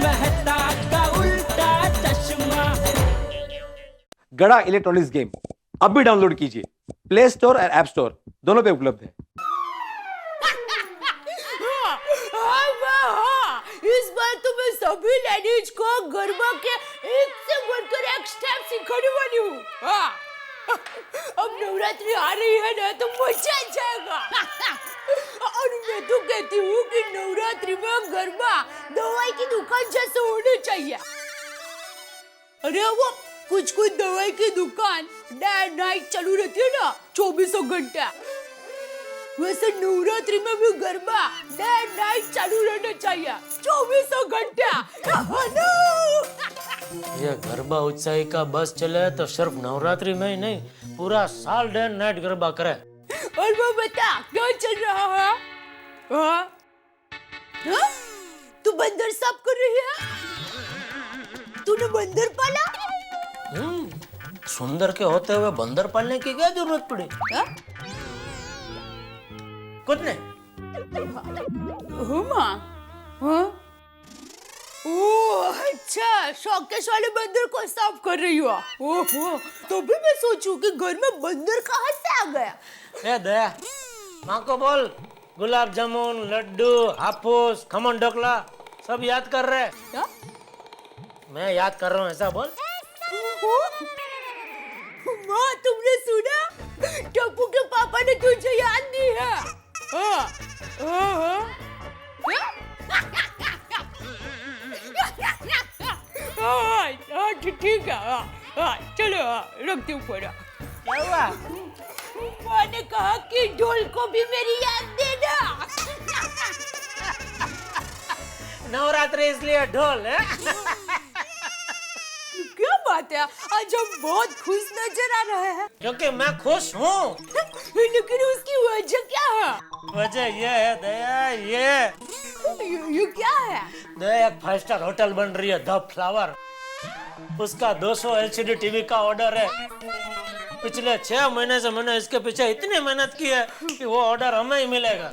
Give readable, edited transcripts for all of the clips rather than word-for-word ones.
मेहता का उल्टा चश्मा। गड़ा इलेक्ट्रॉनिक्स गेम अभी डाउनलोड कीजिए, प्ले स्टोर और ऐप स्टोर दोनों पे उपलब्ध है। इस बार तो मैं सभी लेडीज को गरबा के एक से बढ़कर एक स्टेप सिखाने वाली हूँ। अब नवरात्रि आ रही है ना तो मजा आ जाएगा। और मैं तो कहती हूँ कि नवरात्रि में गरबा दवाई की दुकान जैसे होनी चाहिए। अरे वो कुछ दवाई की दुकान डे नाइट चालू रहती है ना 24 घंटा, वैसे नवरात्रि में भी गरबा डे नाइट चालू रहना चाहिए 24 घंटा। ये गरबा उत्साही का बस चले तो सिर्फ नवरात्रि में ही नहीं, पूरा साल डे नाइट गरबा करे। और वो बता क्या चल रहा है? हाँ? तू बंदर साफ कर रही है? तूने बंदर पाला? सुंदर के होते हुए बंदर पालने की क्या जरूरत पड़ी? कुछ नहीं। हो माँ? हाँ? ओह अच्छा, शौकेश वाले बंदर को साफ कर रही हो। ओहो, तो भी मैं सोचूं कि घर में बंदर कहाँ से आ गया। ए दया, माँ को बोल गुलाब जामुन, लड्डू, हापुस, खमन ढोकला सब याद कर रहे। क्या? मैं याद कर रहा हूँ ऐसा बोल। माँ तुमने सुना? टप्पू के पापा ने तुझे याद दी है। ठीक है, चलो रखती हूँ फोन। क्या हुआ? माँ ने कहा कि ढोल को भी मेरी याद देना। नवरात्रि इसलिए ढोल है। क्या बात है, आज हम बहुत खुश नजर आ रहे हैं। क्योंकि मैं खुश हूँ। लेकिन उसकी वजह क्या है? वजह ये है दया, ये क्या है? दया एक 5 स्टार होटल बन रही है द फ्लावर, उसका 200 LCD टीवी का ऑर्डर है। पिछले 6 महीने से मैंने इसके पीछे इतनी मेहनत की है कि वो ऑर्डर हमें ही मिलेगा।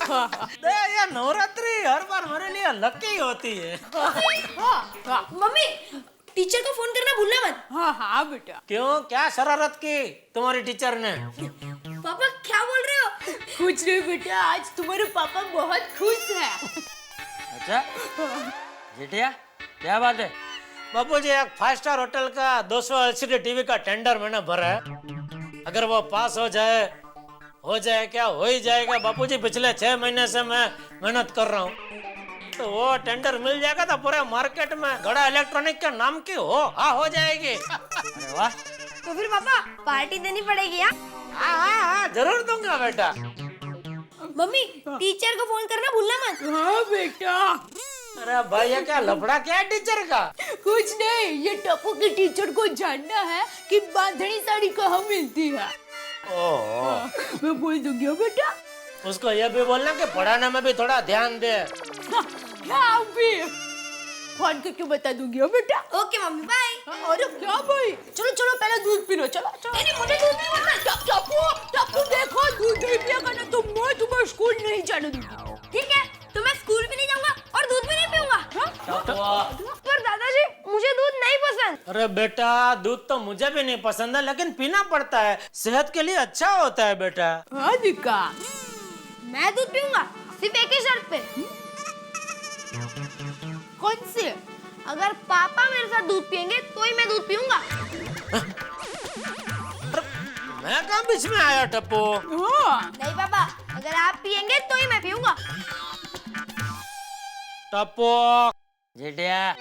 दया ये नवरात्रि हर बार मेरे लिए लकी होती है। मम्मी टीचर को फोन करना भूलना मत। हाँ बेटा। क्यों, क्या शरारत की तुम्हारी टीचर ने? पापा क्या बोल रहे हो? कुछ नहीं बेटा, आज तुम्हारे पापा बहुत खुश हैं। अच्छा जेठिया, क्या बात है? बापूजी एक 5 स्टार होटल का 200 LCD टीवी का टेंडर मैंने भरा है। अगर वो पास हो जाए क्या हो ही जाएगा बापूजी। पिछले 6 महीने से मैं मेहनत कर रहा हूँ, तो वो टेंडर मिल जाएगा तो पूरे मार्केट में गड़ा इलेक्ट्रॉनिक के नाम की हो जाएगी। अरे वाह, तो फिर पापा पार्टी देनी पड़ेगी। हाँ जरूर दूंगा बेटा। मम्मी टीचर को फोन करना भूलना मत। हाँ बेटा। अरे भाई ये क्या लफड़ा क्या है टीचर का? कुछ नहीं, ये टप्पू के टीचर को जानना है कि बांधनी साड़ी कहाँ मिलती है। ओह, मैं बोल दूंगी बेटा। उसको ये भी बोलना कि पढ़ाने में भी थोड़ा ध्यान दे। क्या भी फोन करके बता दूंगी बेटा। Okay mummy bye. अरे क्या भाई, चलो चलो पहले दूध पी लो। चलो नहीं मुझे दूध नहीं पसंद। टप्पू देखो, दूध नहीं पिएगा ना तो मैं तुम्हें स्कूल नहीं जाने दूंगी। ठीक है, तो मैं स्कूल भी नहीं जाऊंगा और दूध भी नहीं पीऊंगा। पर दादाजी मुझे दूध नहीं पसंद। अरे बेटा दूध तो मुझे भी नहीं पसंद है, लेकिन पीना पड़ता है, सेहत के लिए अच्छा होता है बेटा। हाँ दिक्का, मैं दूध पीऊंगा सिर्फ एक ही शर्त पे। कौन से? अगर पापा मेरे साथ दूध पियेंगे तो ही मैं दूध पीऊंगा। मैं कहाँ बीच में आया टप्पू? हाँ। नहीं पापा, अगर आप पियेंगे तो ही मैं पीऊंगा। टप्पू जेठिया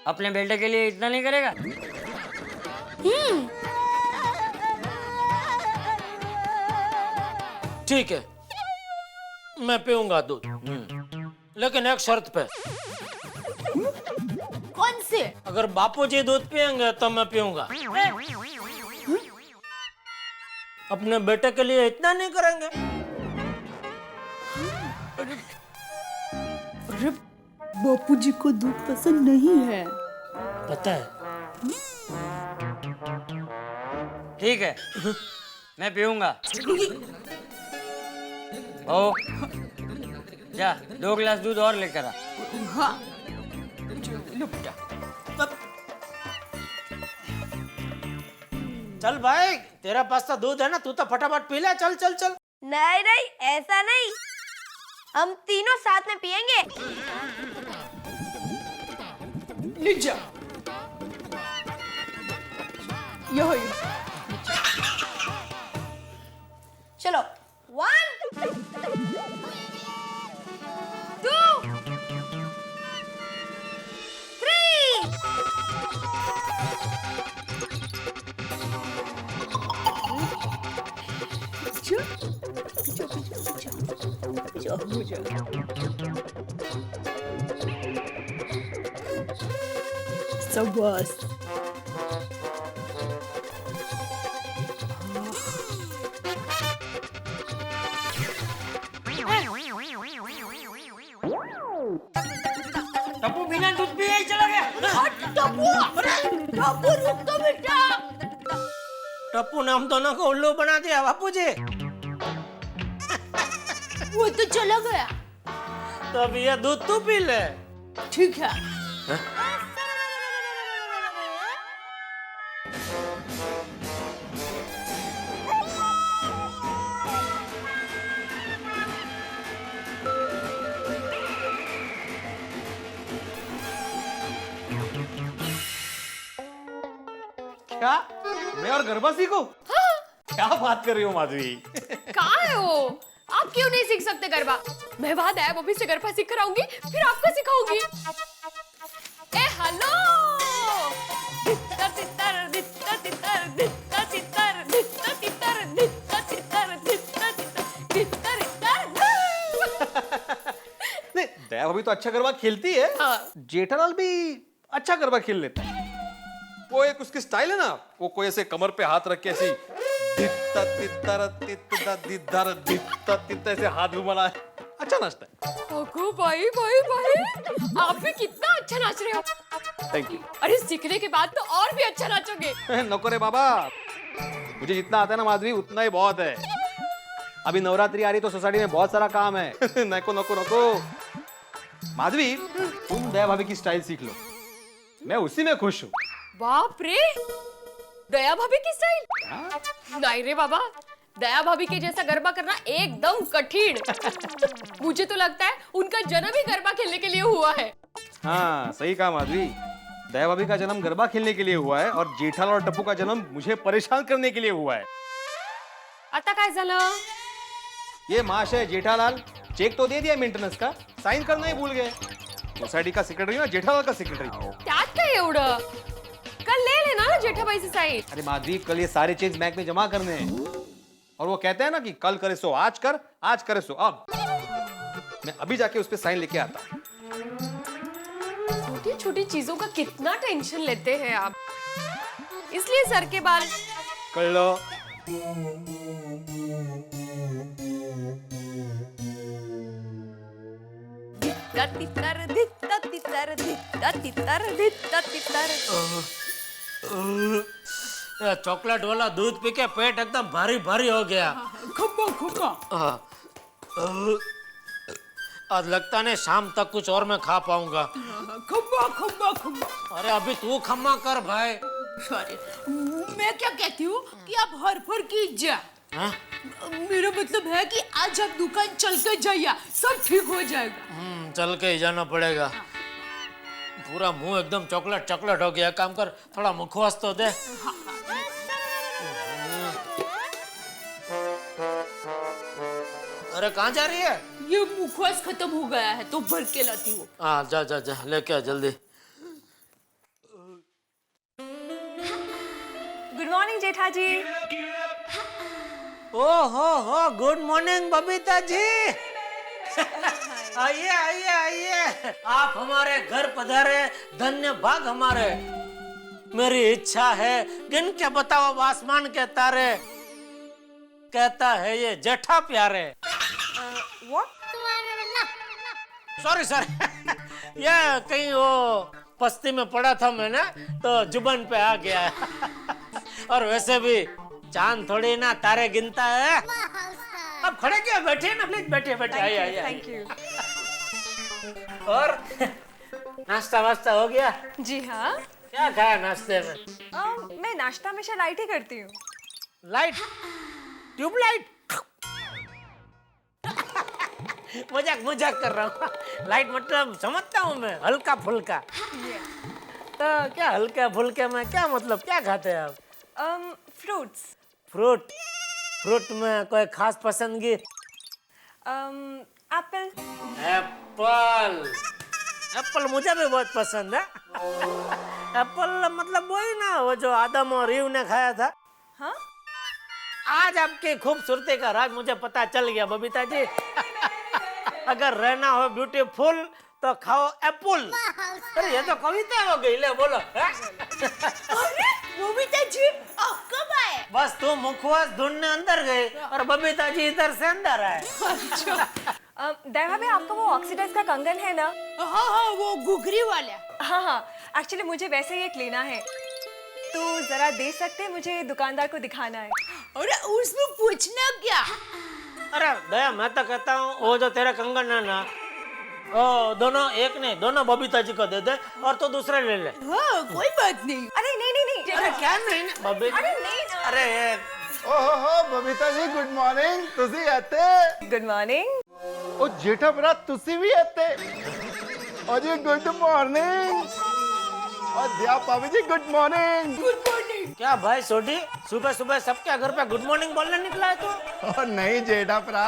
अपने बेटे के लिए इतना नहीं करेगा? ठीक है, मैं पीऊंगा दूध, लेकिन एक शर्त पे। कौन से? अगर बापूजी दूध पियेंगे तो मैं पीऊंगा। अपने बेटे के लिए इतना नहीं करेंगे? अरे बापूजी को दूध पसंद नहीं है। पता है? ठीक है मैं पीऊंगा। ओ जा 2 गिलास दूध और लेकर आ। हाँ लो बेटा। चल भाई, तेरा पास तो दूध है ना, तू तो फटाफट पी ले। चल चल चल। नहीं नहीं, ऐसा नहीं, हम तीनों साथ में पियेंगे। ले जा। यो चलो, 1 2 3। शाबाश। टप्पू बिना दूध पिए ही चला गया। टप्पू, टप्पू रुक तो बेटा। टप्पू नाम दोनों को उल्लू बना दिया बापूजी। वो तो चला गया। तो अब ये दूध तू पी ले। ठीक है। क्या मैं और गरबा सीखूं? क्या बात कर रही हो माधवी? कहाँ है वो? आप क्यों नहीं सीख सकते गरबा? मैं वहां दया बॉबी से गरबा सीख कर आऊंगी, फिर आपको सिखाऊंगी। ए हेलो, दित्ता तित्तर दित्ता तित्तर दित्ता तित्तर दित्ता तित्तर दित्ता तित्तर दित्ता तित्तर दित्ता तित्तर। नहीं, दया भाभी तो अच्छा गरबा खेलती है। हाँ। जेठालाल भी अच्छा गरबा खेल लेता है। वो एक उसकी स्टाइल है ना, वो कोई ऐसे कमर पे हाथ रख के ऐसे दित्ता तित्तर तित्ता दिद्दर दित्ता तित्ता ऐसे हाथ घुमाना है। अच्छा नाचता है। ओको भाई भाई भाई, आप भी कितना अच्छा नाच रहे हो। Thank you. अरे सीखने के बाद तो और भी अच्छा नाचोगे। नको रे बाबा, मुझे जितना आता है ना माधवी उतना ही बहुत है। अभी नवरात्रि आ रही तो सोसाइटी में बहुत सारा काम है। नको नको नको। माधवी, तुम दया भाभी की स्टाइल सीख लो, मैं उसी में खुश हूँ। बाप रे, दया भाभी की स्टाइल? नहीं रे बाबा, दया भाभी के जैसा गरबा करना एकदम कठिन। मुझे तो लगता है उनका जन्म ही गरबा खेलने के लिए हुआ है। हाँ सही कहा माधवी, दया भाभी का जन्म गरबा खेलने के लिए हुआ है और जेठालाल और टप्पू का जन्म मुझे परेशान करने के लिए हुआ है। आता काय झालं? ये महाशय जेठालाल चेक तो दे दिया मेंटेनेंस का, साइन करना ही भूल गए। सोसाइटी का सेक्रेटरी ना जेठालाल का सेक्रेटरी। त्यात काय एवढं? कल ले लेना ना जेठाबाई से साइन। अरे माधवी, कल ये सारे चेक बैंक में जमा करने हैं और वो कहते हैं ना कि कल करे सो आज कर, आज करे सो अब। मैं अभी जाके उस पे साइन लेके आता हूँ। छोटी छोटी चीजों का कितना टेंशन लेते हैं आप, इसलिए सर के बाल। कर लो। दित्ता तित्तर दित्ता तित्तर दित्ता तित्तर दित्ता तित्तर। चॉकलेट वाला दूध पी के पेट एकदम भारी भारी हो गया। खम्बा खम्बा। आज लगता नहीं शाम तक कुछ और मैं खा पाऊंगा। खम्बा खम्बा खम्बा। अरे अभी तू खम्मा कर भाई। सॉरी, मैं क्या कहती हूँ कि आप हरफर कीजिए। हाँ? मेरा मतलब है कि आज आप दुकान चल के जाइए, सब ठीक हो जाएगा। चल के ही जाना पड़ेगा। पूरा मुंह एकदम चॉकलेट चॉकलेट हो गया। काम कर, थोड़ा मुखवास तो दे। अरे कहाँ जा रही है? ये मुखवास खत्म हो गया है तो भर के लाती हूँ। हाँ जा जा जा, लेके आ जल्दी। गुड मॉर्निंग जेठा जी। ओ हो गुड मॉर्निंग बबीता जी। आइए आइए आइए, आप हमारे घर पधारे, धन्य भाग हमारे। मेरी इच्छा है गिन के बताओ आसमान के तारे, कहता है ये जेठा प्यारे। सॉरी सॉरी, ये कहीं वो पस्ती में पड़ा था मैंने तो जुबान पे आ गया। और वैसे भी चांद थोड़ी ना तारे गिनता है। अब खड़े क्या, बैठे ना प्लीज, बैठे बैठे। आइए आइए। Thank you. और नाश्ता वास्ता हो गया? जी हाँ। क्या खाया नाश्ते में? मैं नाश्ता हमेशा लाइट ही करती हूँ। लाइट? ट्यूबलाइट? मजाक कर रहा हूँ। लाइट मतलब समझता हूँ मैं, हल्का फुल्का। तो क्या हल्का फुल्के में क्या मतलब, क्या खाते हैं आप? फ्रूट्स। फ्रूट में कोई खास पसंदगी? एप्पल। एप्पल मुझे भी बहुत पसंद है। एप्पल मतलब वही ना, वो जो आदम और ईव ने खाया था। हाँ? आज आपकी खूबसूरती का राज मुझे पता चल गया बबीता जी। अगर रहना हो ब्यूटीफुल तो खाओ एप्पल। अरे ये तो कविता हो गई, ले बोलो। अरे बबीता जी आप कब आए? बस तू मुखवास ढूंढने अंदर गई और बबीता जी इधर से अंदर आए। दैवा भाई, आपका वो ऑक्सीडाइज का कंगन है ना? हाँ हाँ, वो घुघरी वाला। हाँ, एक्चुअली मुझे वैसे ही एक लेना है, तो जरा दे सकते हैं? मुझे दुकानदार को दिखाना है। अरे उसमें पूछना क्या? अरे दया, मैं तो कहता हूँ वो जो तेरे कंगन है ना, ओ दोनों एक नहीं, दोनों बबीता जी को दे दे और तो दूसरा ले ले। हाँ कोई बात नहीं। अरे नहीं। अरे क्या नहीं बबीता? अरे नहीं ना। अरे ये ओहो बबीता जी गुड मॉर्निंग। तुसी आते? Good morning. ओ जेठा भरा तुसी भी आते? ओ जी गुड मॉर्निंग। और दिया भाभी जी गुड मॉर्निंग। Good morning. क्या भाई सोडी, सुबह सुबह सबके घर पे गुड मॉर्निंग बोलने निकला है तू? और नहीं जेठा भरा,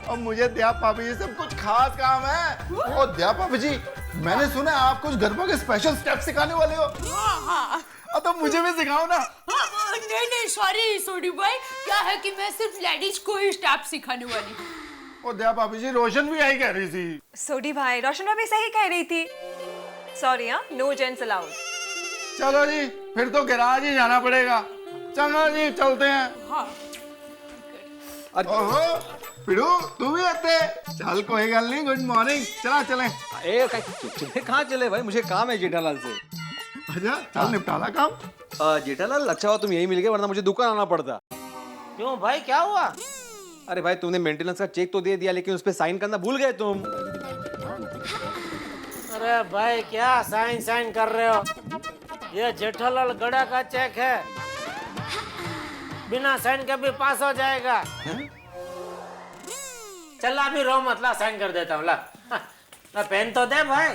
और मुझे दिया भाभी जी से कुछ खास काम है। और दिया भाभी जी, मैंने सुना आप कुछ गरबा के स्पेशल स्टेप सिखाने वाले हो। हाँ। तो मुझे भी सिखाओ ना। नहीं सॉरी सोडी भाई, क्या है कि मैं सिर्फ लेडीज को ही स्टेप सिखाने वाली हूँ। और दिया भाभी जी, रोशन भी यही कह रही थी। सोडी भाई, रोशन भाभी सही कह रही थी। सॉरी हाँ, नो जेंट्स अलाउड। चलो जी, फिर तो गैराज ही जाना पड़ेगा। चलो जी चलते हैं। हाँ। ओहो पिड़ू तू भी आते? चल कोई गल नहीं, गुड मॉर्निंग। चले। चले कहाँ चले भाई, मुझे काम है जेठालाल से। अच्छा चल निपटाला काम। जेठालाल अच्छा हुआ तुम यही मिल गए, वरना मुझे दुकान आना पड़ता। क्यों भाई, क्या हुआ? अरे भाई तुमने मेंटेनेंस का चेक तो दे दिया, लेकिन उस पे साइन करना भूल गए तुम। अरे भाई क्या साइन कर रहे हो? ये जेठालाल गड़ा का चेक है, बिना साइन के भी पास हो जाएगा। चल अभी रो मत, ला साइन कर देता हूँ। ला पेन तो दे भाई,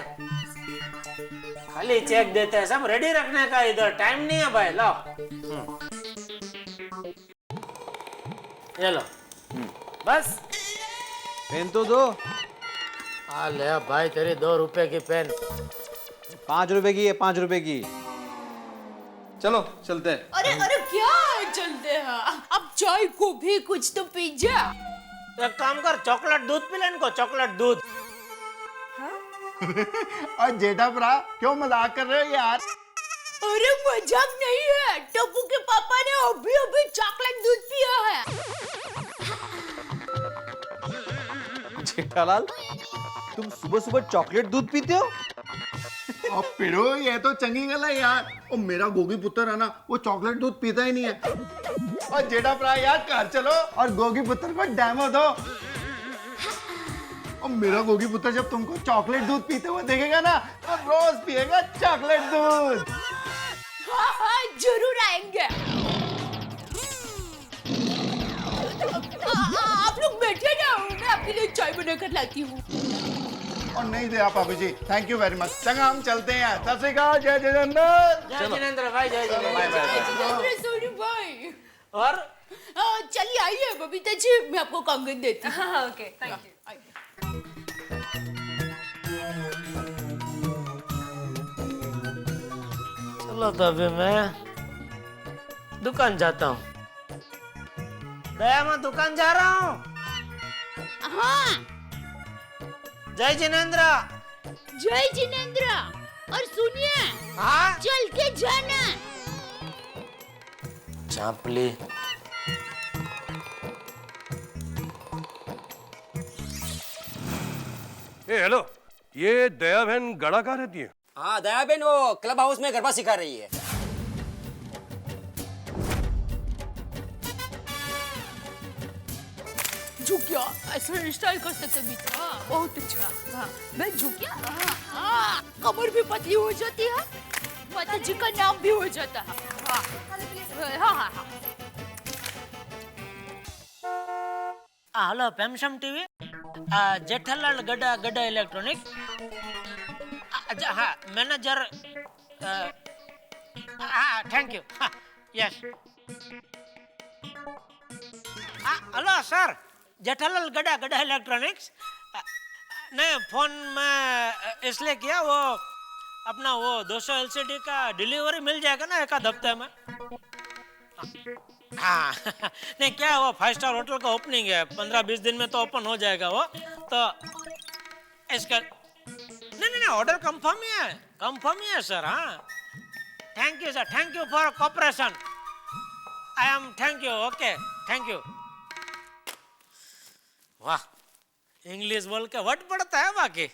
खाली चेक देते हैं, सब रेडी रखने का, इधर टाइम नहीं है भाई। लाओ ये लो, बस पेन तो दो। आ ले भाई, तेरी 2 रुपए की पेन। 5 रुपए की है, 5 रुपए की। चलो चलते हैं। अरे क्या चलते हैं? अब चाय को भी कुछ तो पी जा। एक काम कर, चॉकलेट दूध पी ले इनको, चॉकलेट दूध। और जेठा भरा क्यों मजाक कर रहे हो यार? अरे मजाक नहीं है, टप्पू के पापा ने अभी चॉकलेट दूध पिया है। जेठालाल तुम सुबह सुबह चॉकलेट दूध पीते हो? अब पिड़ो ये तो चंगी गल है यार। और मेरा गोगी पुत्र है ना, वो चॉकलेट दूध पीता ही नहीं है। और जेठा भरा यार घर चलो और गोगी पुत्र को डेमो दो। और मेरा गोगी पुत्र जब तुमको चॉकलेट दूध पीते हुए देखेगा ना, तो रोज पिएगा चॉकलेट दूध। हाँ जरूर आएंगे। आप लोग बैठे ना, मैं आपके लिए चाय बनाकर लाती हूँ। और नहीं दे आप भाभी जी, थैंक यू वेरी मच। चंगा हम चलते हैं। सत श्री अकाल, जय जिनेंद्र। जय जिनेंद्र भाई, जय जिनेंद्र। सोनी भाई, और चलिए आइए बबीता जी, मैं आपको कंगन देती हूँ। हाँ ओके, थैंक यू। चलो तो अभी मैं दुकान जाता हूँ। दया, मैं दुकान जा रहा हूँ। हाँ जय जिनेंद्र। जय जिनेंद्र। और सुनिए, हाँ चल के जाना। चापली। हेलो, ये दया बहन गड़ा कहाँ रहती है? हाँ दया बेन वो क्लब हाउस में गरबा सिखा रही है। झुकिया ऐसा स्टाइल कर सकते भी था। बहुत अच्छा। हाँ मैं झुकिया। हाँ कमर भी पतली हो जाती है, माता जी का नाम भी हो जाता है। हाँ हाँ हाँ हाँ। हेलो पेमशम टीवी, जेठालाल गड्ढा गड्ढा इलेक्ट्रॉनिक। अच्छा हाँ, मैनेजर। हाँ thank you. Yes. Hello sir, Jethalal गड्ढा गड्ढा इलेक्ट्रॉनिक्स। नहीं, फोन में इसलिए किया, वो अपना वो 200 एलसीडी का डिलीवरी मिल जाएगा ना एक आध हफ्ते में। हाँ नहीं क्या, वो 5 स्टार होटल का ओपनिंग है, 15-20 दिन में तो ओपन हो जाएगा वो। तो इसका नहीं ऑर्डर कंफर्म ही है सर। हाँ thank you sir, thank you for cooperation. I am thank you. Okay thank you. वाह, इंग्लिश बोल के वर्ड पड़ता है बाकी।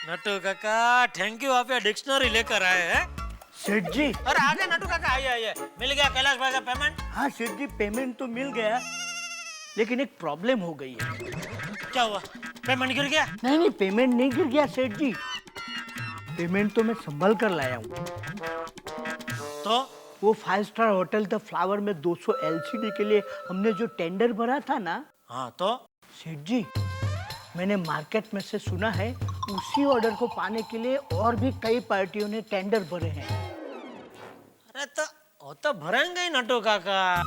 नटू काका थैंक यू, आप ये डिक्शनरी लेकर आए हैं। सेठ जी। अरे आगे नटू काका, आइए। मिल गया कैलाश भाई का पेमेंट? हाँ सेठ जी, पेमेंट तो मिल गया, लेकिन एक प्रॉब्लम हो गई है। क्या हुआ? पेमेंट गिर गया? नहीं पेमेंट नहीं गिर गया सेठ जी, पेमेंट तो मैं संभल कर लाया हूँ। तो वो 5 स्टार होटल द फ्लावर में 200 एलसीडी के लिए हमने जो टेंडर भरा था ना। हाँ तो सेठ जी, मैंने मार्केट में से सुना है उसी ऑर्डर को पाने के लिए और भी कई पार्टियों ने टेंडर भरे हैं। अरे तो वो तो भरेंगे ही नटू काका,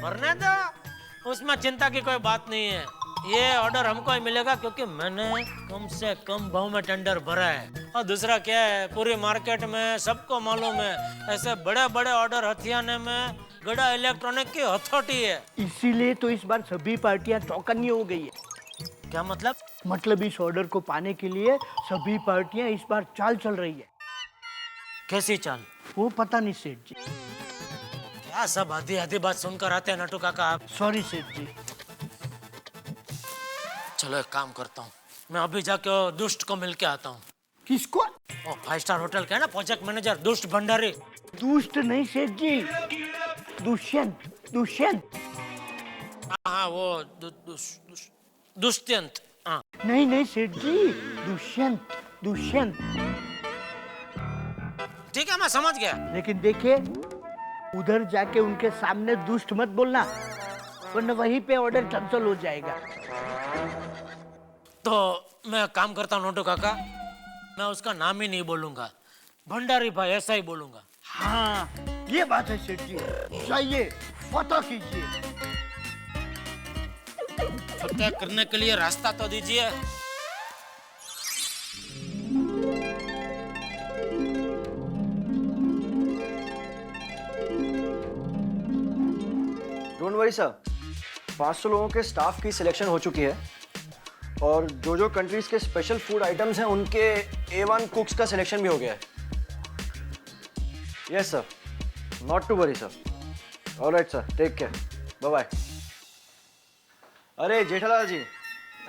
भरने दो, उसमें चिंता की कोई बात नहीं है। ये ऑर्डर हमको ही मिलेगा क्योंकि मैंने कम से कम भाव में टेंडर भरा है। और दूसरा क्या है, पूरी मार्केट में सबको मालूम है ऐसे बड़े बड़े ऑर्डर हथियाने में गड्ढा इलेक्ट्रॉनिक की अथॉरिटी है। इसीलिए तो इस बार सभी पार्टियां चौकन्नी हो गई है। क्या मतलब? मतलब इस ऑर्डर को पाने के लिए सभी पार्टियां इस बार चाल चल रही है। कैसी चाल? वो पता नहीं सेठ जी। क्या सब आधी आधी बात सुनकर आते हैं नटू काका आप? सॉरी सेठ जी। चलो एक काम करता हूँ, मैं अभी जाके वो दुष्ट को मिल के आता हूँ। किसको? वो 5 स्टार होटल का है ना प्रोजेक्ट मैनेजर, दुष्ट भंडारी। दुष्ट नहीं सेठ जी, दुष्यंत। हाँ वो दुष्यंत। हाँ नहीं सेठ जी, दुष्यंत। ठीक है, मैं समझ गया। लेकिन देखिए, उधर जाके उनके सामने दुष्ट मत बोलना, वरना वहीं पे ऑर्डर कैंसिल हो जाएगा। तो मैं काम करता हूँ नोटू काका, मैं उसका नाम ही नहीं बोलूंगा, भंडारी भाई ऐसा ही बोलूंगा। हाँ ये बात है सेठ जी, जाइए पता कीजिए। पता करने के लिए रास्ता तो दीजिए। डोंट वरी सर, 500 लोगों के स्टाफ की सिलेक्शन हो चुकी है और जो कंट्रीज के स्पेशल फूड आइटम्स हैं उनके A1 कुक्स का सिलेक्शन भी हो गया है। Yes sir, not to worry sir. Alright sir, take care, bye bye. अरे जेठालाल जी,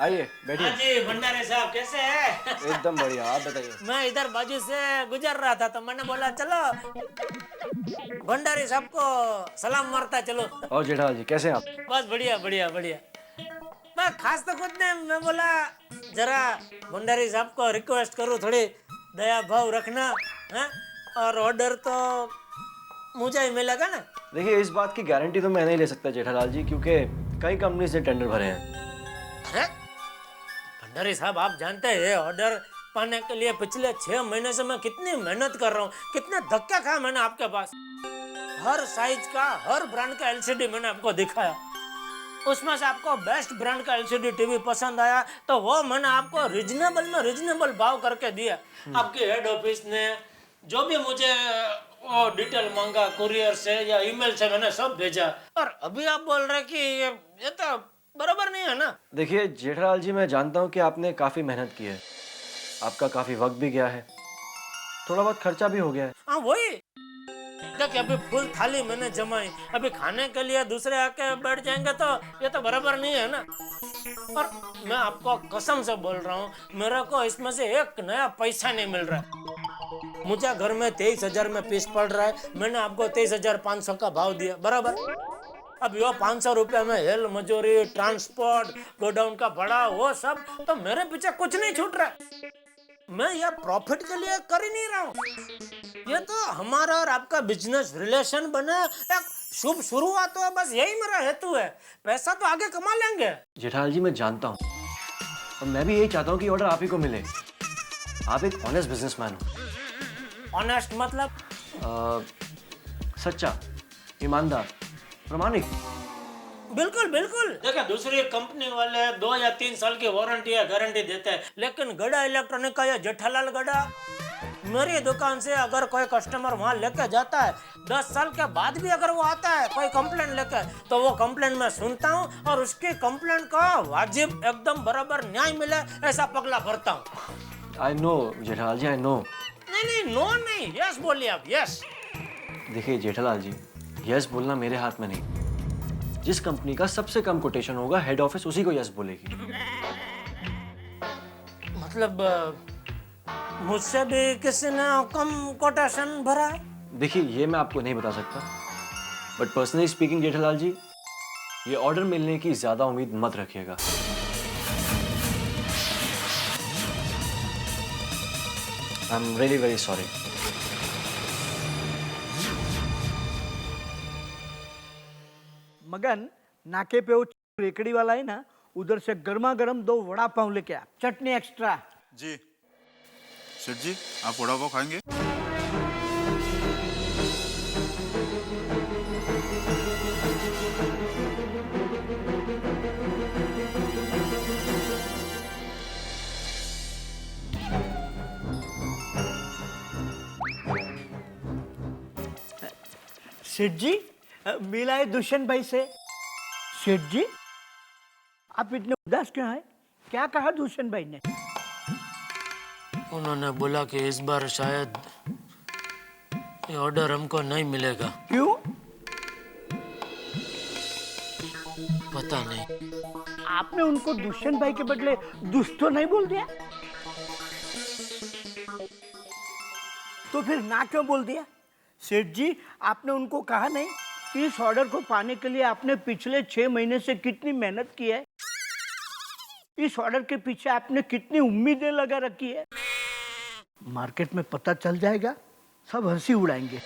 आइए बैठिए। हाँ जी भंडारी साहब, कैसे हैं? एकदम बढ़िया, आप बताइए। मैं इधर बाजू से गुजर रहा था तो मैंने बोला चलो भंडारी साहब को सलाम मारता चलो। और जेठालाल जी कैसे हैं आप? बस बढ़िया बढ़िया बढ़िया। मैं खास तो खुद ने, मैं बोला जरा भंडारी साहब को रिक्वेस्ट करूँ, थोड़ी दया भाव रखना है, और ऑर्डर तो मुझे ही मिलेगा ना। देखिए, इस बात की गारंटी तो मैं नहीं ले सकता जेठालाल जी, क्योंकि कई कंपनी से टेंडर भरे हैं। अरे भंडारी साहब, आप जानते हैं ऑर्डर पाने के लिए पिछले 6 महीने से मैं कितनी मेहनत कर रहा हूँ, कितने धक्के खाए मैंने आपके पास। हर साइज का, हर ब्रांड का एलसीडी मैंने आपको दिखाया, उसमें से आपको बेस्ट ब्रांड का एलसीडी टीवी पसंद आया तो वो मैंने आपको रिजनेबल भाव करके दिया। आपके हेड ऑफिस ने जो भी मुझे वो डिटेल मांगा कुरियर से या ईमेल से, मैंने सब भेजा, और अभी आप बोल रहे कि ये तो बराबर नहीं है ना। देखिए जेठालाल जी, मैं जानता हूँ कि आपने काफ़ी मेहनत की है, आपका काफ़ी वक्त भी गया है, थोड़ा बहुत खर्चा भी हो गया है। हाँ वही, देखिए अभी फुल थाली मैंने जमाई, अभी खाने के लिए दूसरे आके बैठ जाएंगे तो ये तो बराबर नहीं है ना। और मैं आपको कसम से बोल रहा हूँ, मेरे को इसमें से एक नया पैसा नहीं मिल रहा है। मुझे घर में 23,000 में पीस पड़ रहा है, मैंने आपको 23,500 का भाव दिया बराबर। अब यो 500 रुपये में हेल मजूरी, ट्रांसपोर्ट, गोडाउन का भाड़ा, वो सब, तो मेरे पीछे कुछ नहीं छूट रहा है। मैं ये प्रॉफिट के लिए कर ही नहीं रहा हूँ। ये तो हमारा और आपका बिजनेस रिलेशन बने, एक शुभ शुरुआत हो, बस यही मेरा हेतु है। पैसा तो आगे कमा लेंगे। जेठालाल जी मैं जानता हूँ, और मैं भी यही चाहता हूँ कि ऑर्डर आप ही को मिले। आप एक ऑनेस्ट बिजनेसमैन हो। ऑनेस्ट मतलब? सच्चा, ईमानदार, प्रामाणिक। बिल्कुल बिल्कुल। देखिए, दूसरी कंपनी वाले 2 या 3 साल की वारंटी या गारंटी देते हैं, लेकिन गड़ा इलेक्ट्रॉनिक का ये जेठालाल गड़ा मेरी दुकान से अगर कोई कस्टमर वहाँ लेके जाता है, 10 साल के बाद भी अगर वो आता है कोई कंप्लेंट लेकर, तो वो कंप्लेंट मैं सुनता हूँ और उसकी कंप्लेंट का वाजिब एकदम बराबर न्याय मिले ऐसा पगला भरता हूँ। I know Jethalal ji, I know. नहीं, नो नहीं, यस बोलिए आप, यस। देखिए जेठालाल जी, यस बोलना मेरे हाथ में नहीं। जिस कंपनी का सबसे कम कोटेशन होगा, हेड ऑफिस उसी को यस बोलेगी। मतलब मुझसे भी किसी ने कम कोटेशन भरा है? देखिए ये मैं आपको नहीं बता सकता, बट पर्सनली स्पीकिंग जेठालाल जी, ये ऑर्डर मिलने की ज्यादा उम्मीद मत रखिएगा। I am really very sorry. मगन, नाके पे वो रेकड़ी वाला है ना, उधर से गर्मा गर्म 2 वड़ा पाव लेके आ, चटनी एक्स्ट्रा। जी सेठ जी, आप वड़ा पाव खाएंगे? सेठ जी, मिला है दुष्यंत भाई से। सेठ जी, आप इतने उदास क्यों हैं? क्या कहा दुष्यंत भाई ने? उन्होंने बोला कि इस बार शायद ये ऑर्डर हमको नहीं मिलेगा। क्यों? पता नहीं। आपने उनको दुष्यंत भाई के बदले दुष्ट तो नहीं बोल दिया? तो फिर ना क्यों बोल दिया? सेठ जी, आपने उनको कहा नहीं कि इस ऑर्डर को पाने के लिए आपने पिछले 6 महीने से कितनी मेहनत की है, इस ऑर्डर के पीछे आपने कितनी उम्मीदें लगा रखी है? मार्केट में पता चल जाएगा, सब हंसी उड़ाएंगे।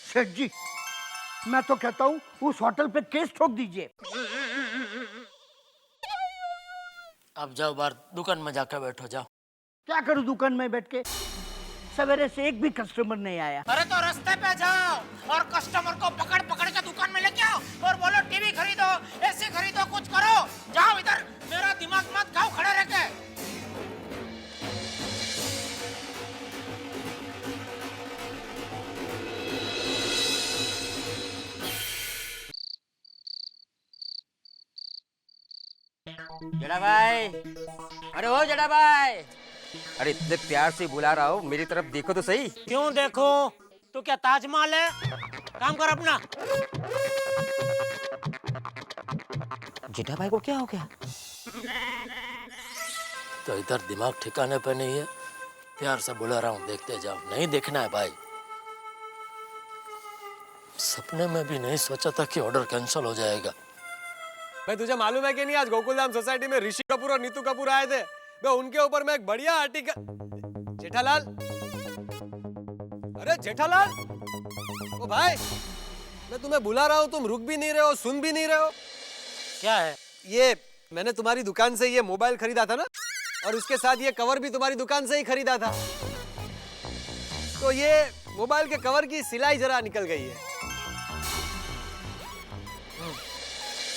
सेठ जी, मैं तो कहता हूँ उस होटल पे केस ठोक दीजिए। अब जाओ बाहर दुकान में जाकर बैठो, जाओ। क्या करूँ दुकान में बैठ के? सवेरे से एक भी कस्टमर नहीं आया। अरे तो रास्ते पे जाओ और कस्टमर को पकड़ पकड़ के दुकान में लेके आओ और बोलो टीवी खरीदो, एसी खरीदो, कुछ करो। जाओ इधर, मेरा दिमाग मत खाओ खड़े रह के। जड़ा भाई, अरे ओ जड़ा भाई, अरे इतने प्यार से बुला रहा हूँ, मेरी तरफ देखो तो सही। क्यों देखो? तू क्या ताजमहल है? काम कर अपना। जेठा भाई को क्या हो गया? तो इधर दिमाग ठिकाने पे नहीं है, प्यार से बुला रहा हूँ, देखते जाओ। नहीं देखना है भाई। सपने में भी नहीं सोचा था कि ऑर्डर कैंसिल हो जाएगा। भाई तुझे मालूम है कि नहीं, आज गोकुलधाम सोसाइटी में ऋषि कपूर और नीतू कपूर आए थे। मैं उनके ऊपर मैं एक बढ़िया आर्टिकल। जेठालाल, अरे जेठालाल, ओ भाई, मैं तुम्हें बुला रहा हूँ, तुम रुक भी नहीं रहे हो, सुन भी नहीं रहे हो। क्या है? ये मैंने तुम्हारी दुकान से ये मोबाइल खरीदा था ना, और उसके साथ ये कवर भी तुम्हारी दुकान से ही खरीदा था। तो ये मोबाइल के कवर की सिलाई जरा निकल गई है।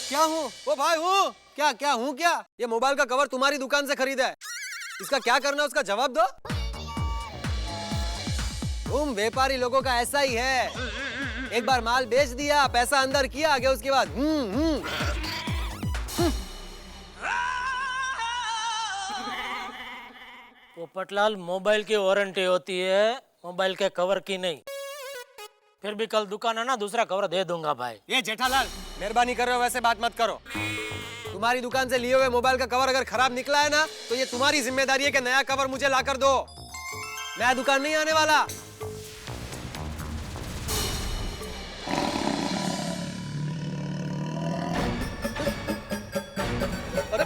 क्या हूँ? ओ भाई हूँ क्या? क्या हूँ क्या? ये मोबाइल का कवर तुम्हारी दुकान से खरीदा है, इसका क्या करना है उसका जवाब दो। तुम व्यापारी लोगों का ऐसा ही है, एक बार माल बेच दिया, पैसा अंदर किया, आगे उसके बाद पोपटलाल, मोबाइल की वारंटी होती है, मोबाइल के कवर की नहीं। फिर भी कल दुकान है ना, दूसरा कवर दे दूंगा भाई। ये जेठालाल, मेहरबानी कर रहे हो, वैसे बात मत करो। तुम्हारी दुकान से लिए हुए मोबाइल का कवर अगर खराब निकला है ना, तो ये तुम्हारी जिम्मेदारी है कि नया कवर मुझे लाकर दो। नया दुकान नहीं आने वाला। अरे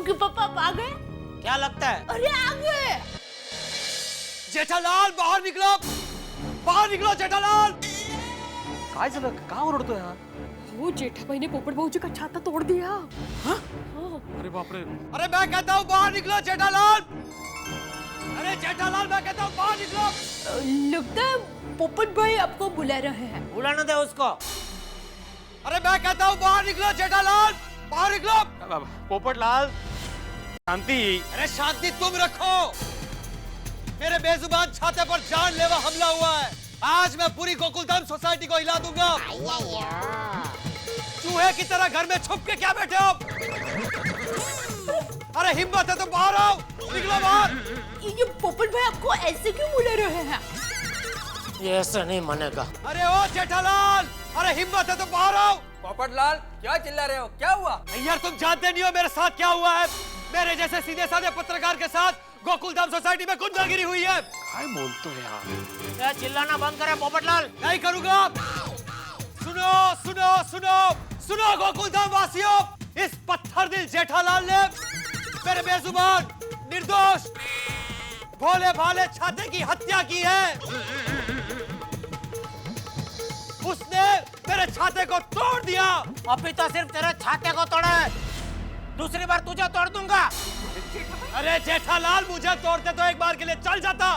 के पापा आप आ गए? क्या लगता है? अरे आ गए। जेठालाल बाहर निकलो, बाहर निकलो जेठालाल। काय झालं, का ओरडतोय हा? वो जेठाबाई ने पोपट भाऊजी का छाता तोड़ दिया। अरे बाप रे, अरे मैं कहता हूँ बाहर निकलो जेठालाल। अरे जेठालाल मैं कहता हूँ बाहर निकलो। लगता है पोपट भाई आपको बुला रहे हैं। बुलाने दे उसको। अरे मैं कहता हूँ बाहर निकलो जेठालाल, बाहर निकलो। पोपटलाल शांति। अरे शांति तुम रखो, मेरे बेजुबान छाते पर जानलेवा हमला हुआ है। आज मैं पूरी गोकुलधाम सोसाइटी को हिला दूंगा। चूहे की तरह घर में छुप के क्या बैठे हो? अरे हिम्मत है तो बाहर आओ, निकलो बाहर। ये पोपट भाई आपको ऐसे क्यों बुला रहे हैं? ये ऐसे नहीं मानेगा। अरे ओ जेठालाल, अरे हिम्मत है तो बाहर आओ। पोपटलाल क्या चिल्ला रहे हो, क्या हुआ? यार तुम जानते नहीं हो मेरे साथ क्या हुआ है। मेरे जैसे सीधे साधे पत्रकार के साथ गोकुलधाम सोसाइटी में गुंडागिरी हुई है। क्या बोलते हो यार? क्या चिल्लाना बंद करे पोपटलाल। नहीं करूंगा। सुनो सुनो सुनो सुनो गोकुलधाम वासियों, इस पत्थर दिल जेठालाल ने मेरे बेजुबान निर्दोष भोले भाले छाते की हत्या की है। उसने मेरे छाते को तोड़ दिया। अभी तो सिर्फ तेरे छाते को तोड़ा है, दूसरी बार तुझे तोड़ दूंगा। अरे जेठालाल मुझे तोड़ते तो एक बार के लिए चल जाता,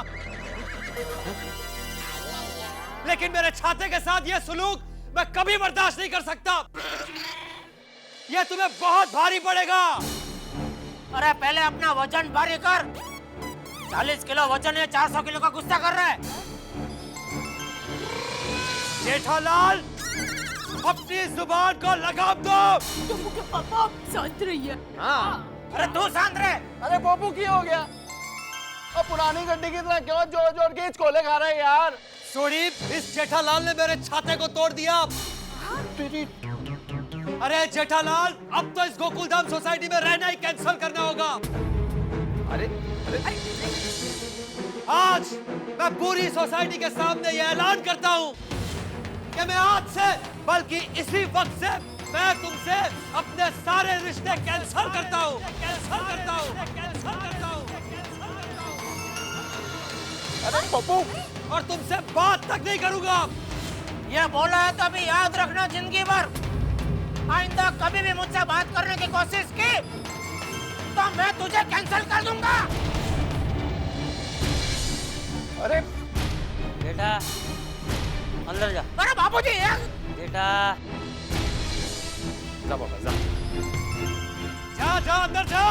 लेकिन मेरे छाते के साथ यह सुलूक मैं कभी बर्दाश्त नहीं कर सकता। यह तुम्हें बहुत भारी पड़ेगा। अरे पहले अपना वजन भारी कर। 40 किलो वजन है, 400 किलो का गुस्सा कर रहा है। जेठालाल अपनी जुबान को लगाम दो। टप्पू के पापा आप शांत रहिए। हाँ। अरे तू शांत रहे। अरे पप्पू की हो गया? अब पुरानी गड्डी की तरह क्यों जोर जोर के चकोले खा रहे हैं यार? सोरी, इस जेठालाल ने मेरे छाते को तोड़ दिया। अरे जेठालाल, अब तो इस गोकुलधाम सोसाइटी में रहना ही कैंसिल करना होगा। अरे आज मैं पूरी सोसाइटी के सामने ये ऐलान करता हूँ कि मैं आज से, बल्कि इसी वक्त से मैं तुमसे अपने सारे रिश्ते कैंसिल करता हूँ, कैंसिल करता हूँ, कैंसिल करता हूँ। अरे पप्पू, और तुमसे बात तक नहीं करूंगा। ये बोला है तो अभी याद रखना जिंदगी भर। आइंदा कभी भी मुझसे बात करने की कोशिश की तो मैं तुझे कैंसिल कर दूंगा। अरे बेटा अंदर जा। अरे बाबूजी यार। बेटा जा बाबा जा। जा जा अंदर जा।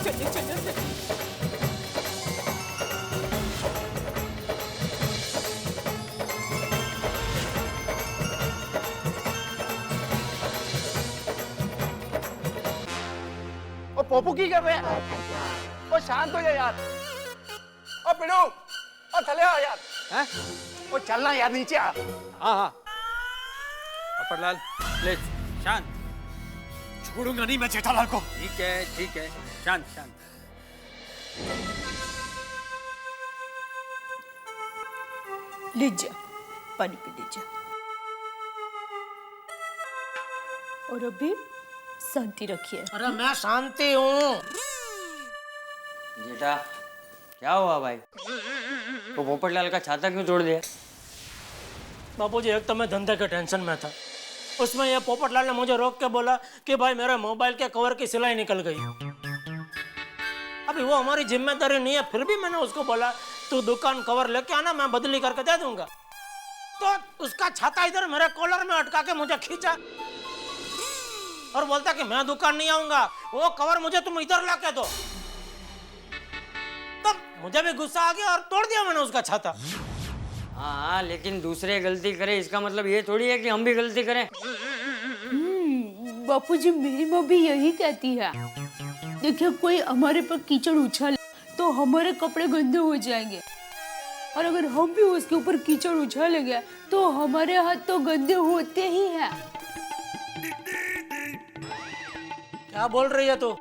चलिए चलिए। ओ पप्पू की कर रहे हैं? ओ शांत हो जा यार। ओ पिड़ू, ओ थले आ यार। हैं? ओ चलना यार, नीचे आ। हाँ हाँ। पोपटलाल प्लीज शांत। छोड़ूंगा नहीं मैं जेठालाल को। ठीक है शांत शांत। लीजिए पानी पी लीजिए। और अभी शांति रखिए। अरे मैं शांति हूँ। बेटा क्या हुआ भाई? तो पोपटलाल का छाता क्यों तोड़ दिया? बाबूजी एक तो मैं धंधे के टेंशन में था, उसमें ये पोपटलाल ने मुझे रोक के बोला कि भाई मेरे मोबाइल के कवर की सिलाई निकल गई। अभी वो हमारी जिम्मेदारी नहीं है, फिर भी मैंने उसको बोला तू दुकान कवर लेके आना, मैं बदली करके दे दूंगा। तो उसका छाता इधर मेरे कॉलर में अटका के मुझे खींचा और बोलता कि मैं दुकान नहीं आऊंगा, वो कवर मुझे तुम इधर ला के दो। तब मुझे भी गुस्सा आ गया और तोड़ दिया मैंने उसका छाता। हाँ लेकिन दूसरे गलती करे इसका मतलब ये थोड़ी है कि हम भी गलती करें। बापूजी मेरी माँ भी यही कहती है। देखिए कोई हमारे पर कीचड़ उछाले तो हमारे कपड़े गंदे हो जाएंगे, और अगर हम भी उसके ऊपर कीचड़ उछालेंगे तो हमारे हाथ तो गंदे होते ही हैं। क्या बोल रही है तू?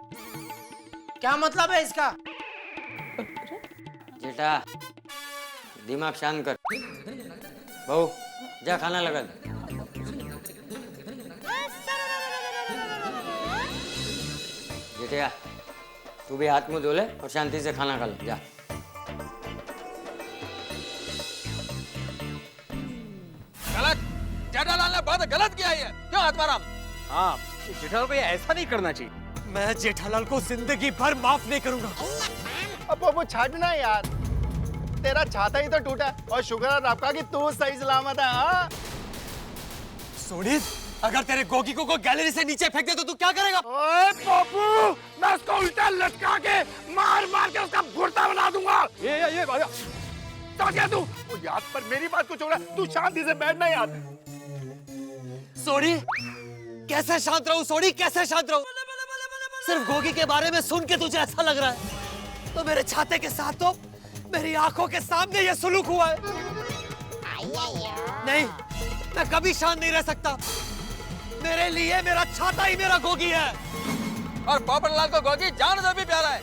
क्या मतलब है इसका? बेटा दिमाग शांत कर। बहू जा खाना लगा दे। जेठिया तू भी हाथ मुंह धो ले और शांति से खाना खा ले जा। गलत, जेठालाल ने बहुत गलत किया है। क्यों आत्माराम? हाँ, जेठालाल को ये ऐसा नहीं करना चाहिए। मैं जेठालाल को जिंदगी भर माफ नहीं करूंगा। अब वो छाटना यार, तेरा छाता ही तो टूटा और शुक्र है आपका कि तू सही सलामत है। हाँ सोनी, अगर तेरे गोगी को कोई गैलरी से नीचे फेंक दे तो तू क्या करेगा? ओए पप्पू, मैं उसको उल्टा लटका के मार मार के उसका भुर्ता बना दूंगा। ये तो क्या तू याद पर मेरी बात को छोड़ा, तू शांति से बैठना यार। सोनी, कैसे शांत रहूं सोनी, कैसे शांत रहूं? सिर्फ गोगी के बारे में सुन के तुझे ऐसा लग रहा है, तो मेरे छाते के साथ तो मेरी आंखों के सामने ये सुलूक हुआ है। नहीं, मैं कभी शांत नहीं रह सकता। मेरे लिए मेरा छाता ही मेरा गोगी है। और पोपटलाल को गोगी जान से भी प्यारा है।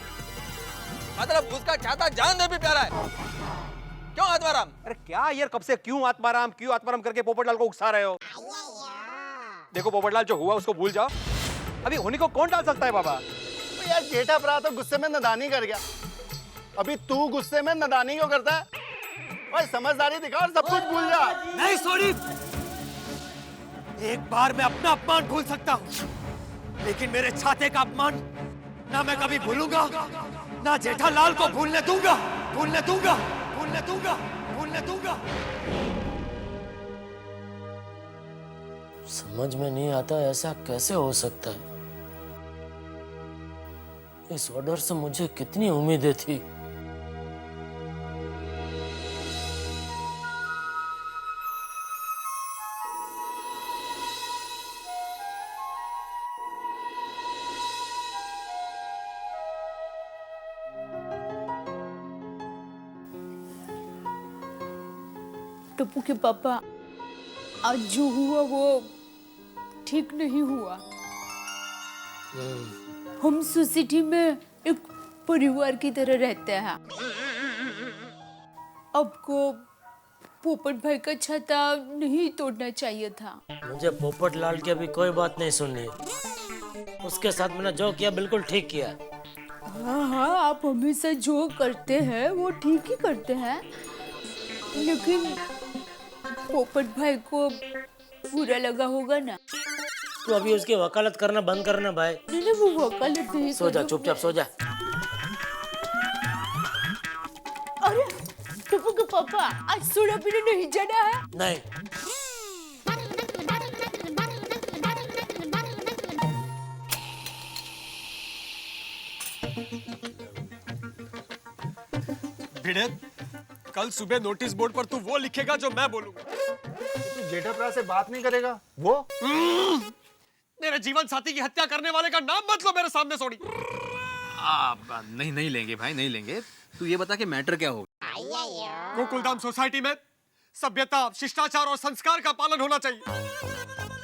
मतलब उसका छाता जान से भी प्यारा है। क्यों आत्माराम? अरे क्या यार, कब से क्यों आत्माराम करके पोपटलाल को उकसा रहे हो? देखो पोपटलाल, जो हुआ उसको भूल जाओ। अभी होने को कौन डाल सकता है बाबा? तो यार जेठा भरा तो गुस्से में नादानी कर गया, अभी तू गुस्से में नादानी क्यों करता है? भाई समझदारी दिखा और सब कुछ भूल जा। नहीं सोनी, एक बार मैं अपना अपमान भूल सकता हूँ, लेकिन मेरे छाते का अपमान ना मैं कभी भूलूंगा, ना जेठालाल को भूलने दूंगा। समझ में नहीं आता ऐसा कैसे हो सकता है। इस ऑर्डर से मुझे कितनी उम्मीदें थी। टप्पू के पापा, आज जो हुआ वो ठीक नहीं हुआ। हम सोसाइटी में एक परिवार की तरह रहते हैं। आपको पोपट भाई का छाता नहीं तोड़ना चाहिए था। मुझे पोपटलाल की अभी कोई बात नहीं सुननी है। उसके साथ मैंने जो किया बिल्कुल ठीक किया। हाँ, आप हमेशा जो करते हैं वो ठीक ही करते हैं, लेकिन पोपट भाई को बुरा लगा होगा ना। तू अभी उसकी वकालत करना बंद करना भाई। नहीं, वो वकालत नहीं। सो जा, चुपचाप सो जा। अरे टप्पू के पापा, आज सोडा पीने नहीं जाना है? नहीं। भिड़े, कल सुबह नोटिस बोर्ड पर तू वो लिखेगा जो मैं बोलूंगा। तू जेठा भरा से बात नहीं करेगा? वो मेरे जीवन साथी की हत्या करने वाले का नाम मत लो मेरे सामने सोनी। नहीं लेंगे भाई, नहीं लेंगे। तू ये बता कि मैटर क्या होगा? गोकुलधाम सोसाइटी में सभ्यता, शिष्टाचार और संस्कार का पालन होना चाहिए।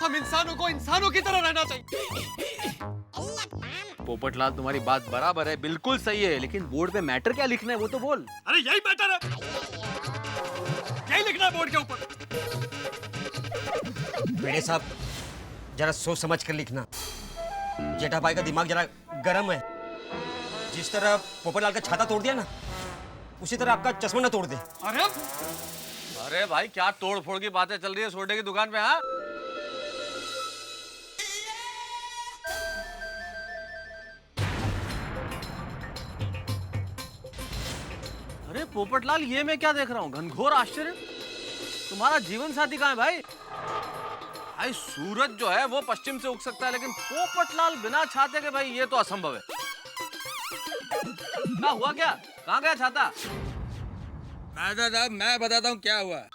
हम इंसानों को इंसानों की तरह रहना चाहिए। पोपटलाल, तुम्हारी बात बराबर है, बिल्कुल सही है, लेकिन बोर्ड पे मैटर क्या लिखना है वो तो बोल। अरे यही मैटर है, यही लिखना है बोर्ड के ऊपर। मेरे साहब, जरा सोच समझ कर लिखना। जेठा भाई का दिमाग जरा गर्म है। जिस तरह पोपटलाल का छाता तोड़ दिया ना, उसी तरह आपका चश्मा ना तोड़ दे। अरे भाई, क्या तोड़ फोड़ की बातें चल रही है सोडे की दुकान पे? हाँ, अरे पोपटलाल, ये मैं क्या देख रहा हूँ? घनघोर आश्चर्य। तुम्हारा जीवन साथी कहाँ है भाई? भाई सूरज जो है वो पश्चिम से उग सकता है, लेकिन पोपटलाल बिना छाते के, भाई ये तो असंभव है। क्या हुआ? क्या कहाँ गया छाता? मैं बताता हूँ क्या हुआ।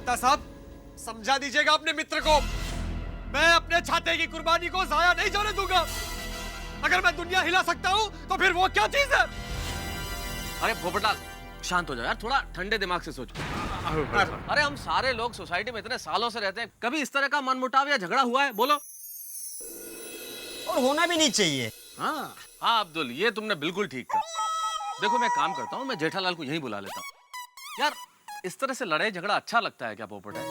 साहब, समझा दीजिएगा अपने मित्र को। मैं अपने छाते की कुर्बानी को जाया नहीं जाने दूंगा। अगर मैं दुनिया हिला सकता हूँ तो फिर वो क्या चीज है? अरे पोपटलाल शांत हो जाओ यार, थोड़ा ठंडे दिमाग से सोचो। अरे हम सारे लोग सोसाइटी में इतने सालों से रहते हैं, कभी इस तरह का मनमुटाव या झगड़ा हुआ है? बोलो। और होना भी नहीं चाहिए। हाँ हाँ अब्दुल, ये तुमने बिल्कुल ठीक कहा। देखो मैं काम करता हूँ, मैं जेठालाल को यहीं बुला लेता हूँ। यार इस तरह से लड़ाई झगड़ा अच्छा लगता है क्या पोपट है?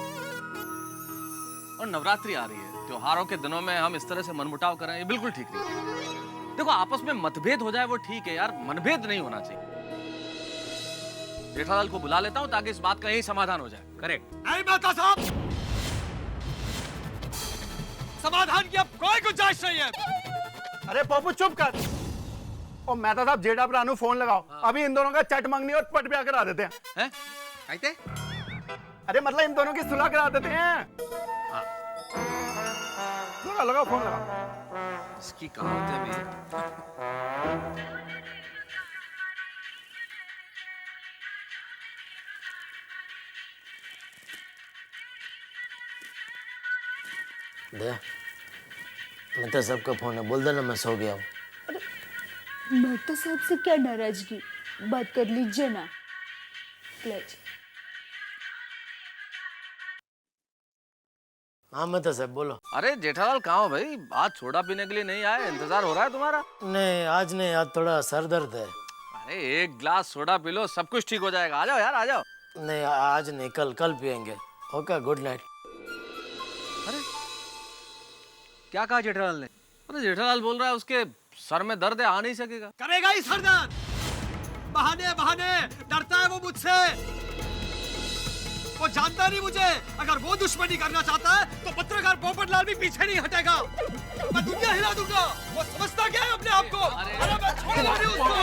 और नवरात्रि आ रही है, त्योहारों के दिनों में हम इस तरह से मनमुटाव करें, ये बिल्कुल ठीक नहीं। देखो आपस में मतभेद हो जाए वो ठीक है यार, मनभेद नहीं होना चाहिए। जेठालाल को बुला लेता हूँ ताकि इस बात का यही समाधान हो जाए। करेक्ट? नहीं मेहता साहब, समाधान की अब कोई गुंजाइश नहीं है। अरे पप्पू चुप कर। और मेहता साहब जेठा प्राणु फोन लगाओ। अभी इन दोनों का चट मंगनी और पट ब्याह करा देते हैं। कहते? अरे मतलब इन दोनों की सुलह करा देते हैं। लगाओ फोन लगाओ। इसकी कहावतें भी। दया, मैं तो सबको फोन है, बोल देना मैं सो गया हूँ। मेहता साहब से क्या नाराजगी, बात कर लीजिए ना प्लीज। हाँ मैं तो सब बोलो। अरे जेठालाल कहाँ हो भाई? आज सोडा पीने के लिए नहीं आए? इंतजार हो रहा है तुम्हारा? नहीं आज नहीं, आज थोड़ा सर दर्द है। अरे एक ग्लास सोडा पी लो, सब कुछ ठीक हो जाएगा। आ जाओ यार, आ जाओ। नहीं आज नहीं, कल पियेंगे। Okay good night. अरे क्या कहा जेठालाल ने? अरे जेठालाल बोल रहा है उसके सर में दर्द है, आ नहीं सकेगा। करेगा ही सर दर्द। बहाने बहाने, डरता है वो मुझसे। वो जानता नहीं मुझे। अगर वो दुश्मनी करना चाहता है तो पत्रकार पोपटलाल भी पीछे नहीं हटेगा। मैं दुनिया हिला दूंगा। वो समझता क्या है अपने आप को? अरे मैं छोड़ूंगा नहीं उसको।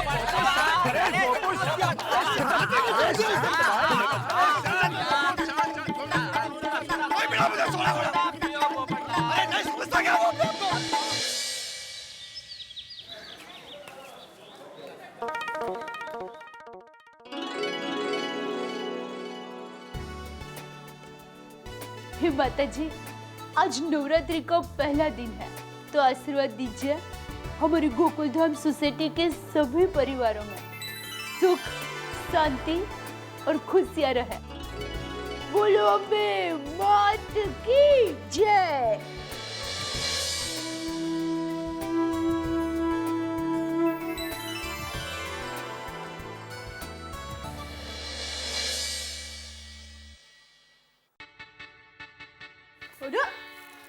क्या वो अपने आप को? हे माता जी, आज नवरात्रि का पहला दिन है, तो आशीर्वाद दीजिए हमारी गोकुल धाम सोसाइटी के सभी परिवारों में सुख, शांति और खुशियां रहे। बोलो अम्बे मात की जय।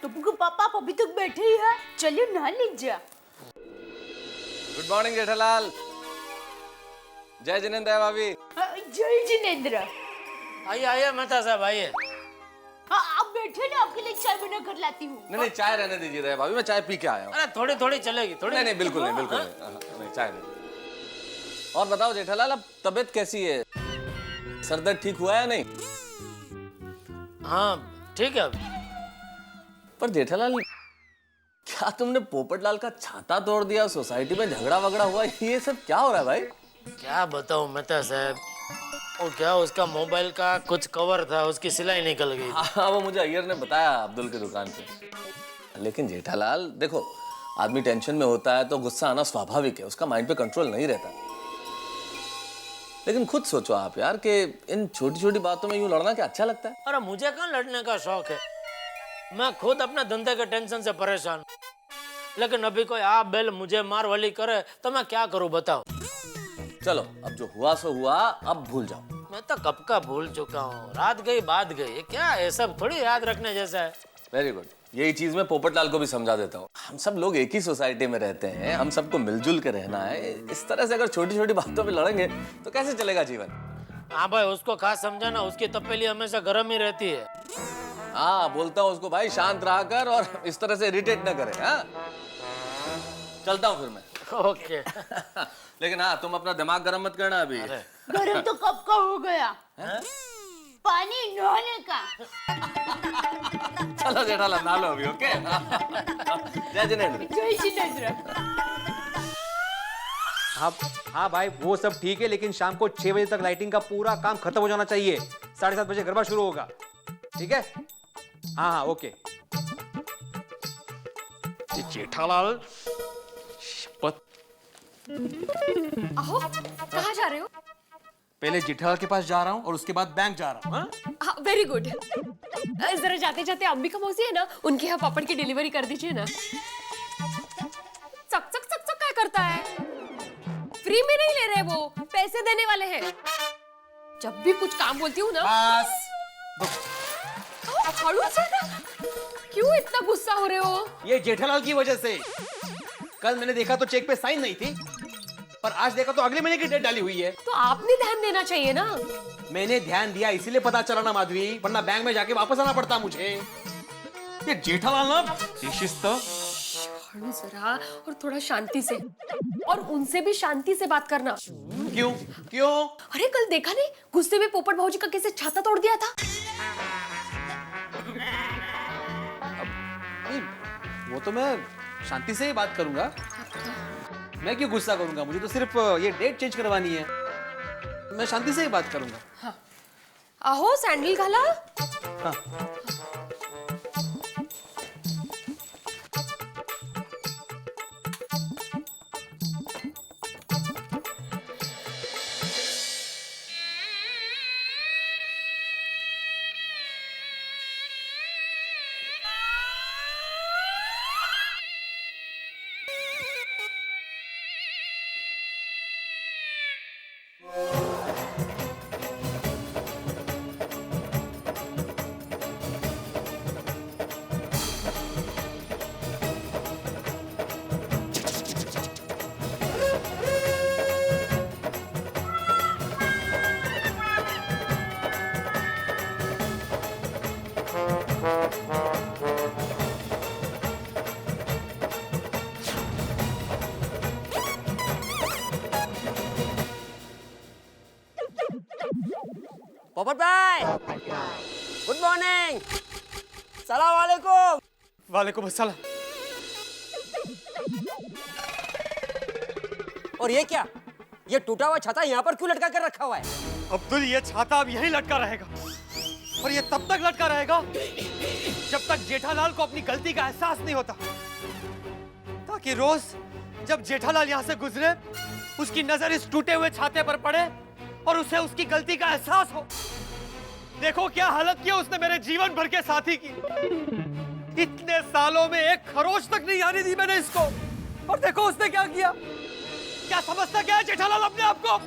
टप्पू के पापा अभी तक बैठे ही है, चलिए नहा लीजिए। Good morning Jethalal. जय जिनेंद्र भाभी। जय जिनेंद्र। आइए आइए मेहता साहब आइए। आप बैठे ना, आपके लिए चाय बना कर लाती हूँ। नहीं चाय रहने दीजिए दया भाभी, मैं चाय पी के आया हूँ। अरे थोड़ी थोड़ी चलेगी, थोड़ी। नहीं बिल्कुल नहीं, बिल्कुल नहीं, चाय नहीं। और बताओ जेठालाल, अब तबीयत कैसी है? सर दर्द ठीक हुआ है नहीं? हाँ ठीक है। पर जेठालाल क्या तुमने पोपटलाल का छाता तोड़ दिया, सोसाइटी में झगड़ा वगड़ा हुआ, ये सब क्या हो रहा है भाई? क्या बताऊं मेहता साहब, वो क्या उसका मोबाइल का कुछ कवर था, उसकी सिलाई निकल गई। हाँ वो मुझे अय्यर ने बताया अब्दुल की दुकान पे। लेकिन जेठालाल देखो, आदमी टेंशन में होता है तो गुस्सा आना स्वाभाविक है, उसका माइंड पे कंट्रोल नहीं रहता। लेकिन खुद सोचो आप यार कि इन छोटी छोटी बातों में यूं लड़ना क्या अच्छा लगता है? अरे मुझे कहाँ लड़ने का शौक है, मैं खुद अपने धंधे के टेंशन से परेशान। लेकिन अभी कोई आप बेल मुझे मार वाली करे तो मैं क्या करूं बताओ। चलो अब जो हुआ सो हुआ, अब भूल जाओ। मैं तो कब का भूल चुका हूँ, रात गई बात गई, क्या है सब थोड़ी याद रखने जैसा है। वेरी गुड, यही चीज मैं पोपटलाल को भी समझा देता हूँ। हम सब लोग एक ही सोसाइटी में रहते हैं, हम सबको मिलजुल के रहना है। इस तरह से अगर छोटी छोटी बातों पे लड़ेंगे तो कैसे चलेगा जीवन? हाँ भाई उसको खास समझाना, उसकी तपेली हमेशा गर्म ही रहती है। हाँ बोलता हूँ उसको भाई शांत रहा कर और इस तरह से इरिटेट न करे। हाँ चलता हूँ फिर मैं। ओके। लेकिन हाँ तुम अपना दिमाग गर्म मत करना अभी। गर्म तो कब का हो गया, पानी नहाने का। चलो जेठालाल नहा लो अभी। ओके जय जिनेंद्र। जय जिनेंद्र। हाँ भाई वो सब ठीक है, लेकिन शाम को 6 बजे तक लाइटिंग का पूरा काम खत्म हो जाना चाहिए। 7:30 बजे गरबा शुरू होगा, ठीक है? हाँ ओके। जेठालाल अहो कहाँ जा रहे हो? पहले जेठालाल के पास जा रहा हूँ और उसके बाद बैंक जा रहा हूँ। हाँ वेरी गुड। जरा जाते जाते अंबिका मौसी है ना, उनके यहाँ पापड़ की डिलीवरी कर दीजिए ना। चक चक चक चक क्या करता है? फ्री में नहीं ले रहे, वो पैसे देने वाले हैं। जब भी कुछ काम बोलती हूँ ना बस खड़ूस है ना, क्यों इतना गुस्सा हो रहे हो? ये जेठालाल की वजह से। कल मैंने देखा तो चेक पे साइन नहीं थी, पर आज देखा तो अगले महीने की डेट डाली हुई है। तो आपने ध्यान देना चाहिए ना। मैंने ध्यान दिया इसीलिए पता चला ना माधवी, वरना बैंक में जाके वापस आना पड़ता मुझे। ये जेठालाल ना शिस्त। खड़ू जरा और थोड़ा शांति से, और उनसे भी शांति से बात करना। क्यों क्यों? अरे कल देखा नहीं, गुस्से में पोपट भाऊजी का कैसे छाता तोड़ दिया था। वो तो मैं शांति से ही बात करूंगा। मैं क्यों गुस्सा करूंगा? मुझे तो सिर्फ ये डेट चेंज करवानी है। मैं शांति से ही बात करूंगा। हाँ। आहो सैंडल घाला। हाँ। पोपट भाई, गुड मॉर्निंग। सलाम वालेकुम। वालेकुम अस्सलाम। और ये क्या? ये टूटा हुआ छाता यहाँ पर क्यों लटका कर रखा हुआ है? अब्दुल, ये छाता अब यहीं लटका रहेगा, और ये तब तक लटका रहेगा जब तक जेठालाल को अपनी गलती का एहसास नहीं होता, ताकि रोज जब जेठालाल यहाँ से गुजरे उसकी नजर इस टूटे हुए छाते पर पड़े और उसे उसकी गलती का एहसास हो। देखो क्या हालत किया उसने मेरे जीवन भर के साथी की। इतने सालों में एक खरोच तक नहीं आने दी मैंने इसको, और देखो उसने क्या किया। क्या समझता क्या है जेठालाल अपने आप को?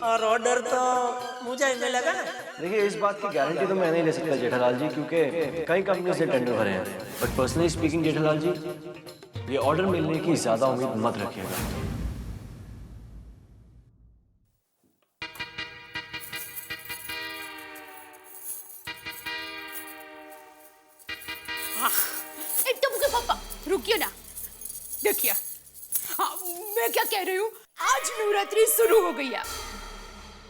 और ऑर्डर तो मुझे ही मिलेगा ना? देखिए, इस बात की गारंटी तो मैं नहीं ले सकता जेठालाल जी, क्योंकि कई कंपनी से टेंडर भरे हैं। बट पर्सनली स्पीकिंग जेठालाल जी, ये ऑर्डर मिलने की ज्यादा उम्मीद मत रखिएगा। पापा रुकिए ना, देखिए मैं क्या कह रही हूँ, आज नवरात्रि शुरू हो गई है,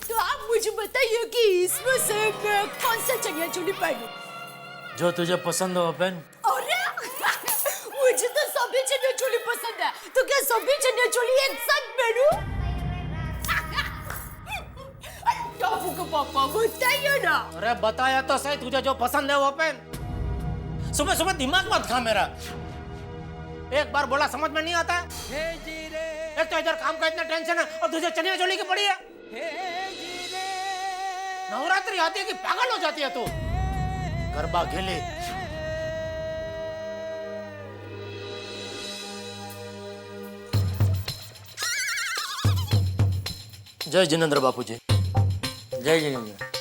तो आप मुझे बताइए कि इसमें से मैं कौन सा चनिया चोली पहनूं? जो तुझे पसंद हो पहन। अरे मुझे तो सभी चनिया चोली पसंद है, तो क्या सभी चनिया चोली एक साथ पहनूं? टापू के पापा बताइए ना। अरे बताया तो सही, तुझे जो पसंद है वो पहन। सुबह सुबह दिमाग मत खा मेरा। एक बार बोला समझ में नहीं आता है। एक तो इधर काम का इतना टेंशन है और तुझे चनिया चोली की पड़ी है। नवरात्रि आती है कि पागल हो जाती है तू। गरबा खेले। जय जिनेंद्र बापू जी। जय जिनेंद्र।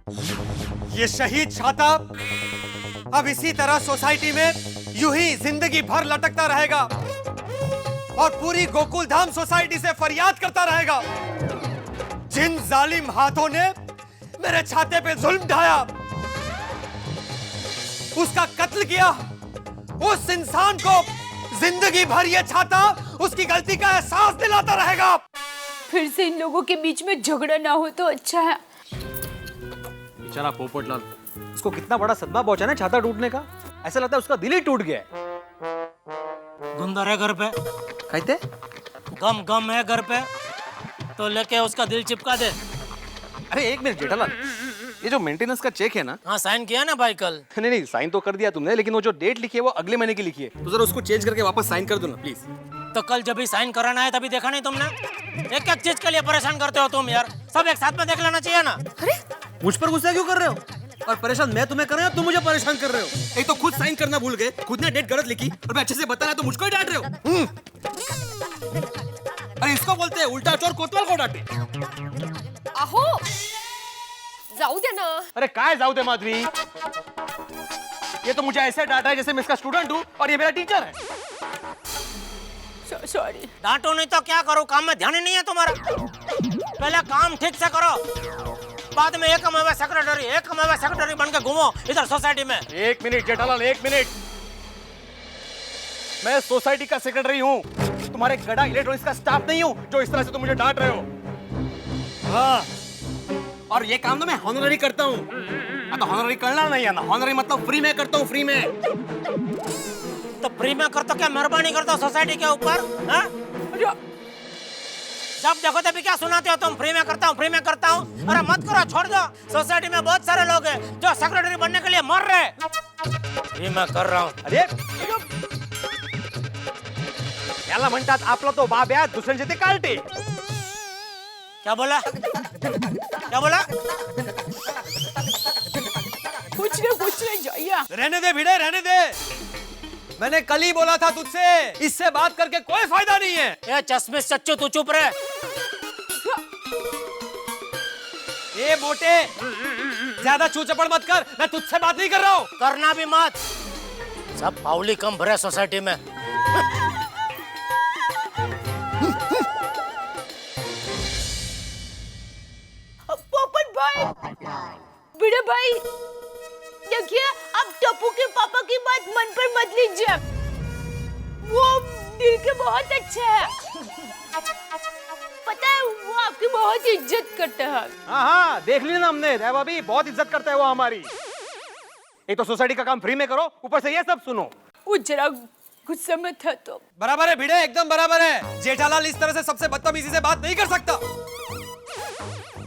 ये शहीद छाता अब इसी तरह सोसाइटी में यूं ही जिंदगी भर लटकता रहेगा और पूरी गोकुल धाम सोसाइटी से फरियाद करता रहेगा। जिन जालिम हाथों ने मेरे छाते पे जुल्म ढाया, उसका कत्ल किया, उस इंसान को जिंदगी भर ये छाता उसकी गलती का एहसास दिलाता रहेगा। फिर से इन लोगों के बीच में झगड़ा ना हो तो अच्छा है। बेचारा पोपटलाल, उसको कितना बड़ा सदमा पहुंचा ना छाता टूटने का। ऐसा लगता है उसका दिल ही टूट गया है। गुंदर है घर पे, कहते गम गम है घर पे, तो लेके उसका दिल चिपका दे। अरे एक मिनट जेठालाल, ये जो मेंटेनेंस का चेक है ना, हाँ साइन किया ना भाई कल। नहीं नहीं साइन तो कर दिया तुमने, लेकिन वो जो डेट लिखी है वो अगले महीने की लिखी है, तो जरा उसको चेंज करके वापस साइन कर दो ना प्लीज। तो कल जब भी साइन कराना है तभी देखा नहीं तुमने? एक एक चीज के लिए परेशान करते हो तुम यार, सब एक साथ में देख लेना चाहिए ना। अरे मुझ पर गुस्सा क्यों कर रहे हो? और परेशान मैं तुम्हें कर रहा हूं, तुम मुझे परेशान कर रहे हो। एक तो खुद साइन करना भूल गए, खुद ने डेट गलत लिखी, और मैं अच्छे से बताना तो मुझको ही डांट रहे हो। अरे इसको बोलते हैं उल्टा चोर कोतवाल को डांटे। अहो, जाऊ दे ना। अरे काय जाऊ दे माधवी, ये तो मुझे ऐसे डांटा है जैसे मैं इसका स्टूडेंट हूँ और ये मेरा टीचर है। सॉरी। डांटो नहीं तो क्या करो, काम में ध्यान ही नहीं है तुम्हारा। पहले काम ठीक से करो, बाद में एक सेक्रेटरी बन के घूमो इधर सोसाइटी में। एक मिनट जेठालाल, एक मिनट। मैं सोसाइटी का सेक्रेटरी हूँ, तुम्हारे गड़ा इलेक्ट्रॉनिक्स का स्टाफ नहीं हूँ जो इस तरह से तुम मुझे डांट रहे हो। हाँ, और ये काम तो मैं हॉनररी करता हूँ। तो हॉनररी करना नहीं है ना, हॉनररी मतलब फ्री में करता हूँ, फ्री में। तो फ्री में करता क्या मेहरबानी करता सोसाइटी के ऊपर? जब देखो तभी क्या सुनाते हो तुम, फ्री में करता हूँ, फ्री में करता हूँ। अरे मत करो, छोड़ दो। सोसाइटी में बहुत सारे लोग हैं जो सेक्रेटरी बनने के लिए मर रहे। फ्री में कर रहा हूँ। अरे याला म्हणतात आपला तो बाब्या दुसऱ्यांचे ते कालटे। क्या बोला? क्या बोला? कुछ नहीं जाइए। रहने दे भिड़े, रहने दे। मैंने कल ही बोला था तुझसे, इससे बात करके कोई फायदा नहीं है। ये चश्मे सच्चो तू चुप रहे। ये मोटे, ज्यादा चूचपड़ मत कर, मैं तुझसे बात नहीं कर रहा हूँ। करना भी मत, सब पावली कम भरे सोसाइटी में। पोपट भाई, बड़े भाई, देखिए आप टप्पू के पापा की बात मन पर मत लीजिए, वो दिल के बहुत अच्छे हैं। पता है वो आपकी बहुत इज्जत करते हैं। हाँ, देख लिया ना हमने, रे भाभी बहुत इज्जत करता है वो हमारी। एक तो सोसाइटी का काम फ्री में करो, ऊपर से ये सब सुनो। वो जरा गुस्से में था तो। बराबर है भिड़े, एकदम बराबर है। जेठालाल इस तरह से सबसे बदतमीजी से बात नहीं कर सकता।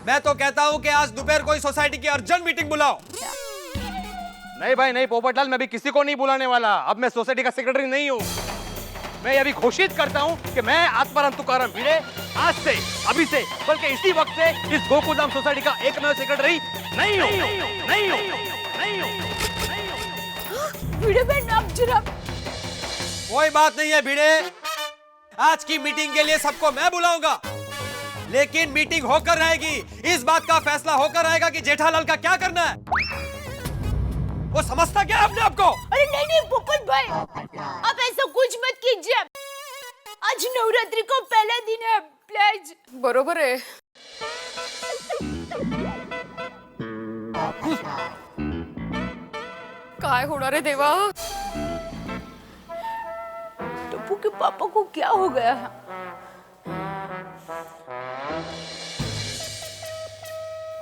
मैं तो कहता हूँ कि आज दोपहर कोई सोसाइटी की अर्जेंट मीटिंग बुलाओ। नहीं भाई नहीं पोपटलाल, मैं भी किसी को नहीं बुलाने वाला। अब मैं सोसाइटी का सेक्रेटरी नहीं हूँ। मैं अभी घोषित करता हूँ कि मैं आत्माराम तुकाराम भिड़े आज से, अभी से, बल्कि इसी वक्त से इस गोकुलधाम सोसाइटी का एकमेव सेक्रेटरी नहीं हूँ। भिड़े बहन आप जरा। कोई बात नहीं है भिड़े, आज की मीटिंग के लिए सबको मैं बुलाऊंगा, लेकिन मीटिंग होकर रहेगी। इस बात का फैसला होकर रहेगा कि जेठालाल का क्या करना है। वो समझता क्या अपने आप को? अरे नहीं पोपट भाई, आप ऐसा कुछ मत कीजिए। आज नवरात्रि को पहला दिन है, प्लीज। बरोबर है। काय होणार है देवा? टप्पू के पापा को क्या हो गया है?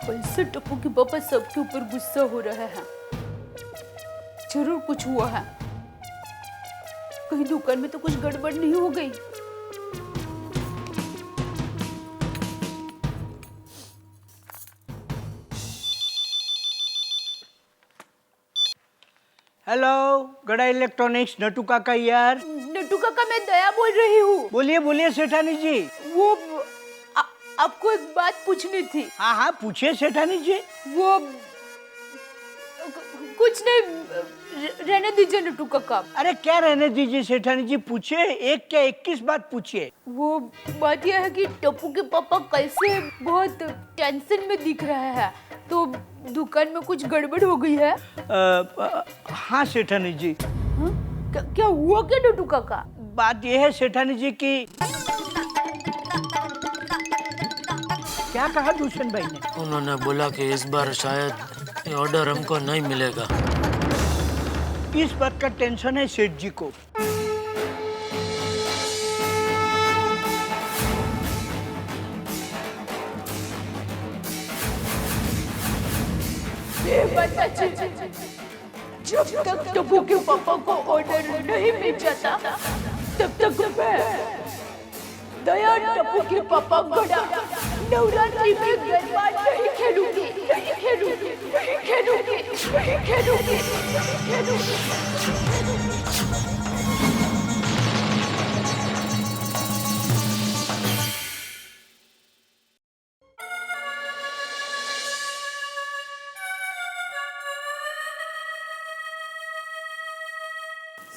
कल से टप्पू के पापा सबके ऊपर गुस्सा हो रहा है। जरूर कुछ हुआ है, कहीं दुकान में तो कुछ गड़बड़ नहीं हो गई। हेलो, गड़ा इलेक्ट्रॉनिक्स, नटू काका यार। नटू काका, मैं दया बोल रही हूँ। बोलिए बोलिए सेठानी जी। वो आपको एक बात पूछनी थी। हाँ हाँ पूछिए सेठानी जी। वो कुछ नहीं, रहने दीजिए नटू काका। अरे क्या रहने दीजिए सेठानी जी, पूछिए। एक क्या 21 बात पूछिए। वो बात यह है कि टप्पू के पापा कल से बहुत टेंशन में दिख रहे हैं, तो दुकान में कुछ गड़बड़ हो गई है? हाँ सेठानी जी। क्या हुआ क्या नटू काका? बात यह है सेठानी जी कि क्या कहा दूषण भाई ने? उन्होंने बोला कि इस बार शायद ये ऑर्डर हमको नहीं मिलेगा। इस बात का टेंशन है सेठ जी को। ये बात अच्छी। जब तक टप्पू के पापा को ऑर्डर नहीं मिल जाता तब तक मैं दया टप्पू के पापा बड़ा नवरात्रि में गरबा नहीं खेलूंगी, नहीं खेलूंगी, नहीं खेलूंगी, नहीं खेलूंगी, नहीं खेलूंगी।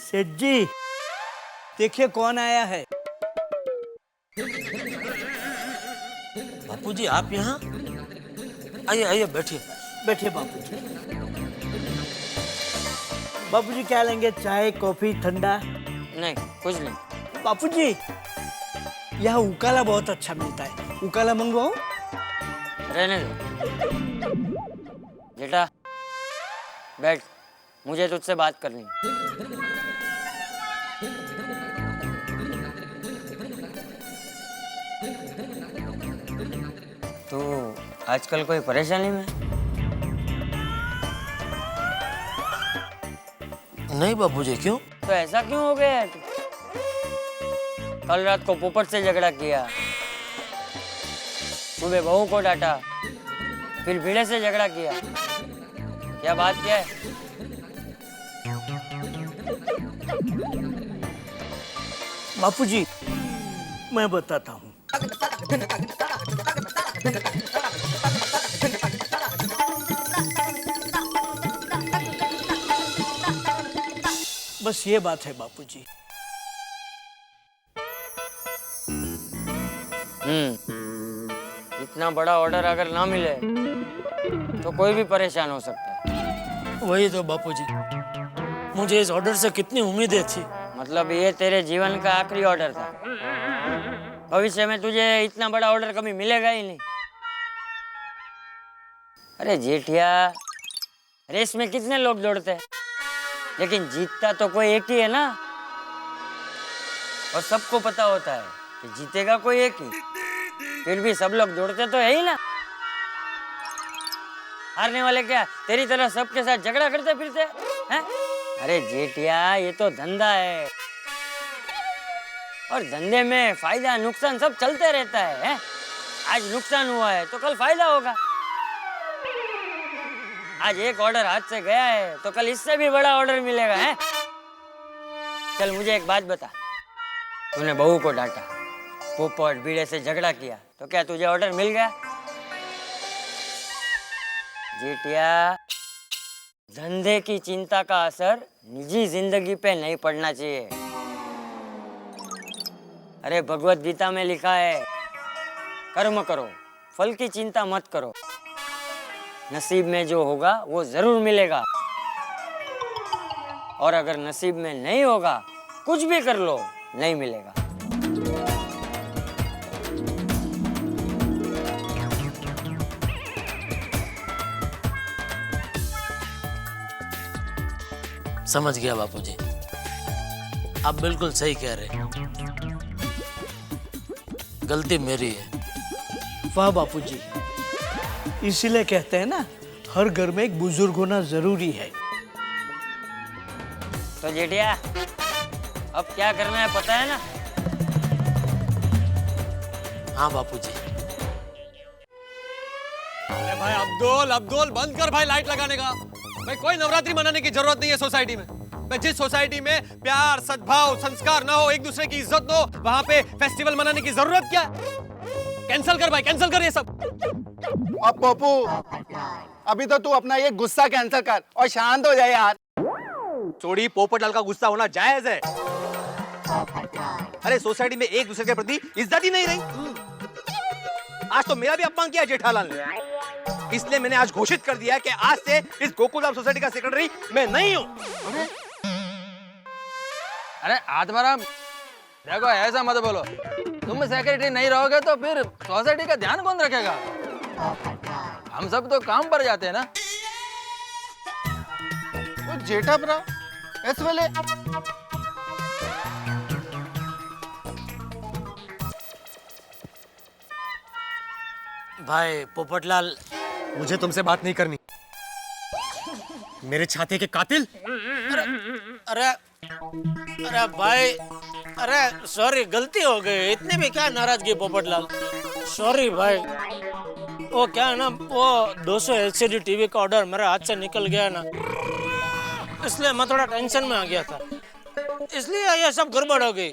सेठ जी देखिए कौन आया है। बापूजी आप यहाँ? आइए आइए बैठिए। बैठिए बापूजी। बापूजी क्या लेंगे, चाय कॉफी ठंडा? नहीं कुछ नहीं। बापूजी यहाँ उकाला बहुत अच्छा मिलता है, उकाला मंगवाओ? रहने दो। जेठा बैठ, मुझे तुझसे बात करनी है। तो आजकल कोई परेशानी में? नहीं बाबूजी। क्यों? तो ऐसा क्यों हो गया? कल रात को पोपट से झगड़ा किया, सुबह बहू को डांटा, फिर भिड़े से झगड़ा किया। क्या बात क्या है? बापूजी मैं बताता हूँ। बस ये बात है बापूजी। इतना बड़ा ऑर्डर अगर ना मिले तो कोई भी परेशान हो सकता है। वही तो बापूजी, मुझे इस ऑर्डर से कितनी उम्मीदें थी। मतलब ये तेरे जीवन का आखिरी ऑर्डर था। भविष्य में तुझे इतना बड़ा ऑर्डर कभी मिलेगा ही नहीं। अरे जेठिया, रेस में कितने लोग दौड़ते हैं, लेकिन जीतता तो कोई एक ही है ना। और सबको पता होता है कि जीतेगा कोई एक ही, फिर भी सब लोग दौड़ते तो है ही ना। हारने वाले क्या तेरी तरह सबके साथ झगड़ा करते फिरते हैं? अरे जेठिया, ये तो धंधा है और धंधे में फायदा नुकसान सब चलते रहता है। आज नुकसान हुआ है तो कल फायदा होगा। आज एक ऑर्डर हाथ से गया है तो कल इससे भी बड़ा ऑर्डर मिलेगा है। चल मुझे एक बात बता, तूने बहू को डांटा, पोपट बीड़े से झगड़ा किया, तो क्या तुझे ऑर्डर मिल गया? जेठिया, धंधे की चिंता का असर निजी जिंदगी पे नहीं पड़ना चाहिए। अरे भगवत गीता में लिखा है, कर्म करो, फल की चिंता मत करो। नसीब में जो होगा वो जरूर मिलेगा, और अगर नसीब में नहीं होगा, कुछ भी कर लो, नहीं मिलेगा। समझ गया बापूजी, आप बिल्कुल सही कह रहे हैं। गलती मेरी है। वाह बापूजी, इसीलिए कहते हैं ना, हर घर में एक बुजुर्ग होना जरूरी है। तो जेठिया, अब क्या करना है पता है ना? हाँ बापूजी। अरे भाई अब्दुल, अब्दुल बंद कर भाई लाइट लगाने का। भाई कोई नवरात्रि मनाने की जरूरत नहीं है सोसाइटी में। मैं जिस सोसाइटी में प्यार, सद्भाव, संस्कार ना हो, एक दूसरे की इज्जत ना हो, वहां पे फेस्टिवल मनाने की जरूरत क्या है? कैंसिल कर भाई, कैंसिल कर ये सब। अब पप्पू, अभी तो तू अपना ये गुस्सा कैंसिल कर और शांत हो जाए यार। छोड़ी, पोपटलाल का गुस्सा होना जायज है। अरे सोसाइटी में एक दूसरे के प्रति इज्जत ही नहीं रही। आज तो मेरा भी अपमान किया जेठालाल ने। इसलिए मैंने आज घोषित कर दिया है कि आज से इस गोकुलधाम सोसाइटी का सेक्रेटरी मैं नहीं हूँ। अरे आत्माराम देखो ऐसा मत बोलो, तुम सेक्रेटरी नहीं रहोगे तो फिर सोसाइटी का ध्यान कौन रखेगा? हम सब तो काम पर जाते हैं ना। वो जेठा भरा इस वेले भाई पोपटलाल, मुझे तुमसे बात नहीं करनी। मेरे छाते के कातिल। अरे अरे भाई, अरे सॉरी, गलती हो गई। इतनी भी क्या नाराजगी पोपटलाल, सॉरी भाई। वो क्या है ना, वो 200 एलसीडी टीवी का ऑर्डर मेरे हाथ से निकल गया ना, इसलिए मैं थोड़ा टेंशन में आ गया था, इसलिए ये सब गड़बड़ हो गई।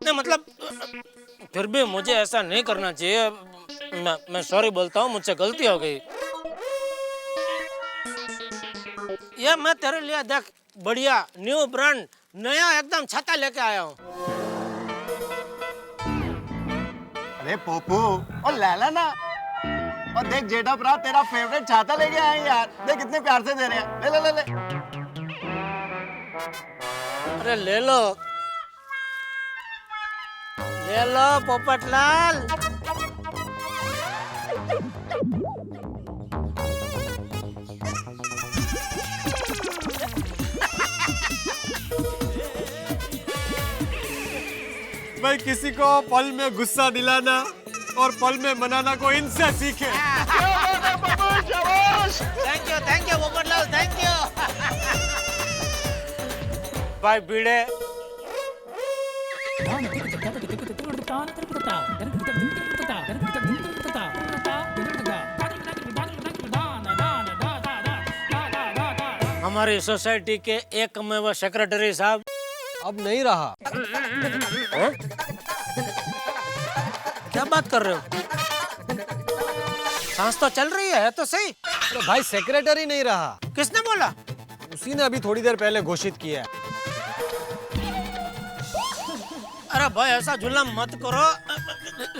नहीं मतलब फिर भी मुझे ऐसा नहीं करना चाहिए। मैं सॉरी बोलता हूँ, मुझसे गलती हो गई। ये मैं तेरे लिए देख बढ़िया न्यू ब्रांड नया एकदम छाता लेके आया हूँ। अरे पोपू और लैला ना, और देख जेठा भरा तेरा फेवरेट छाता लेके आए हैं यार। देख कितने प्यार से दे रहे हैं। ले ले ले ले। अरे ले लो ले लो पोपटलाल। भाई किसी को पल में गुस्सा दिलाना और पल में मनाना को इनसे सीखे। Thank you Popatlal, thank you. भाई बीड़े हमारी सोसाइटी के एकमेव सेक्रेटरी साहब अब नहीं रहा। क्या बात कर रहे हो? सांस तो चल रही है तो सही। तो भाई सेक्रेटरी नहीं रहा। किसने बोला? उसी ने अभी थोड़ी देर पहले घोषित किया है। अरे भाई ऐसा जुलम मत करो।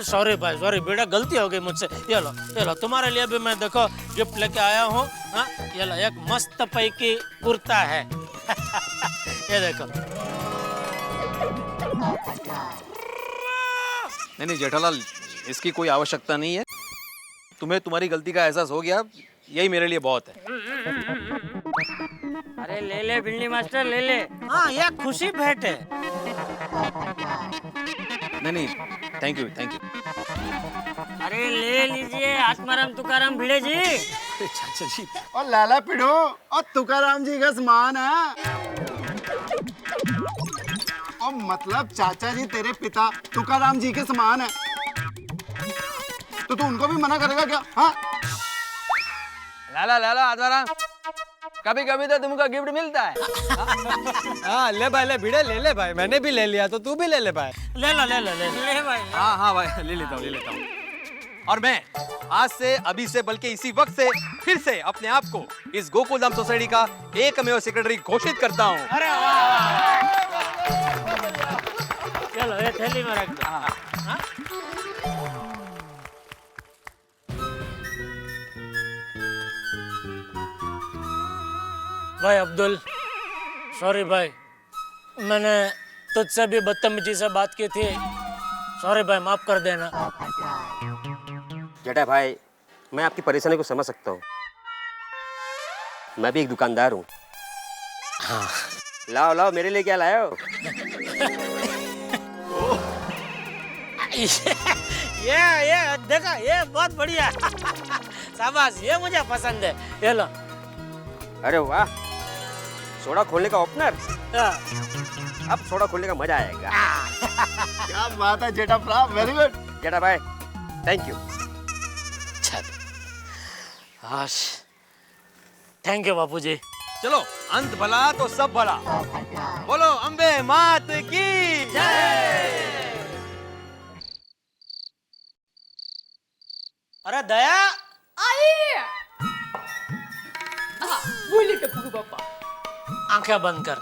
सॉरी भाई, सॉरी बेटा, गलती हो गई मुझसे। ये लो तुम्हारे लिए भी मैं देखो गिफ्ट लेके आया हूँ। हाँ ये लो, एक मस्त पैकी कुर्ता है। ये देखो। नहीं जेठालाल, इसकी कोई आवश्यकता नहीं है। तुम्हें तुम्हारी गलती का एहसास हो गया, यही मेरे लिए बहुत है। अरे ले ले भिंडी मास्टर, ले ले। हाँ ये खुशी भेंट है। नहीं थैंक यू। अरे ले लीजिए आत्माराम तुकाराम भिड़े जी। चाचा जी और लाला पिढ़ो और तुकाराम जी का समान है। और मतलब चाचा जी तेरे पिता तुकाराम जी के समान है, तो तू उनको भी मना करेगा क्या? हाँ लाला आत्माराम, कभी कभी तो तुमको गिफ्ट मिलता है। हाँ ले भाई, ले भिड़े ले ले भाई। मैंने भी ले लिया तो तू भी ले ले भाई। ले लो ले भाई। हाँ भाई, ले लेता हूँ। और मैं आज से, अभी से, बल्कि इसी वक्त से फिर से अपने आप को इस गोकुलधाम सोसाइटी का एकमेव सेक्रेटरी घोषित करता हूँ। अरे वाह, चलो ये थैली में रख दो। हाँ? भाई अब्दुल, सॉरी भाई, मैंने तुझसे भी बदतमीजी से बात की थी। सॉरी भाई, माफ कर देना। जेठा भाई, मैं आपकी परेशानी को समझ सकता हूँ। मैं भी एक दुकानदार हूँ। हाँ। लाओ मेरे लिए क्या लाए हो? ये देखा, ये बहुत बढ़िया। शाबाश, ये मुझे पसंद है। ये लो। अरे वाह, सोडा खोलने का ओपनर। अब सोडा खोलने का मजा आएगा। क्या बात है जेठा भरा, वेरी गुड। जेठा भाई, thank you. Thank you Bapuji. चलो, अंत भला तो सब भला। बोलो अम्बे मात की जय। अरे दया, आई। हाँ, बोलिए टप्पू पापा। आंखें बंद कर।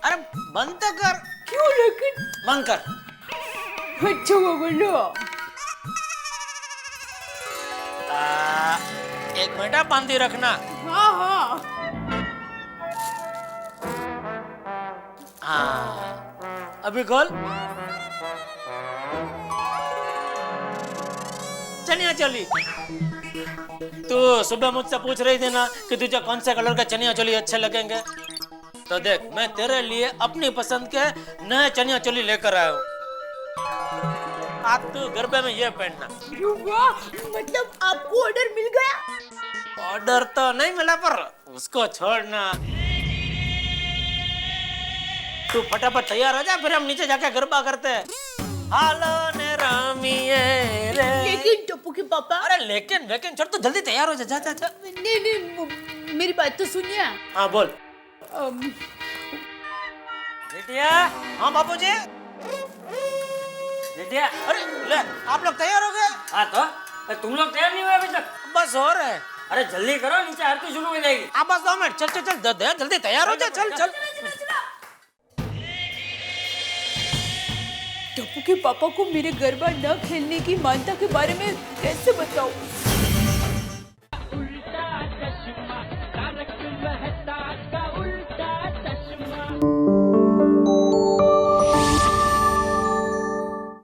अरे बंद तो कर। क्यों लेकिन? बंद कर। अच्छा वो बोलो। एक मिनट आप बांधी रखना। हाँ हाँ। हाँ अभी खोल। चनिया चोली। तू सुबह मुझसे पूछ रही थी ना कि तुझे कौन से कलर का चनिया चोली अच्छे लगेंगे, तो देख मैं तेरे लिए अपनी पसंद के नए चनिया चोली लेकर आया हूँ। आज तू गरबे में ये पहनना। वाह, मतलब आपको ऑर्डर मिल गया? ऑर्डर तो नहीं मिला पर उसको छोड़ना। तू फटाफट तैयार हो जा, फिर हम नीचे जाके गरबा करते हैं। हालो ने रामिये रे। लेकिन टप्पू के पापा। अरे लेकिन छोड़, तू जल्दी तैयार हो जा। जा जा जा। नहीं, मेरी बात तो सुनिए। हाँ बोल। बेटिया। हाँ बापूजी। बेटिया। अरे ले, आप लोग तैयार हो गए? हाँ तो तुम लोग तैयार नहीं हुए अभी तक? बस हो रहे। अरे जल्दी करो, नीचे आरती शुरू हो जाएगी। आप बस 2 मिनट। चल जल्दी तैयार हो जा। चल। टप्पू के पापा को मेरे गरबा न खेलने की मान्यता के बारे में कैसे बताऊं?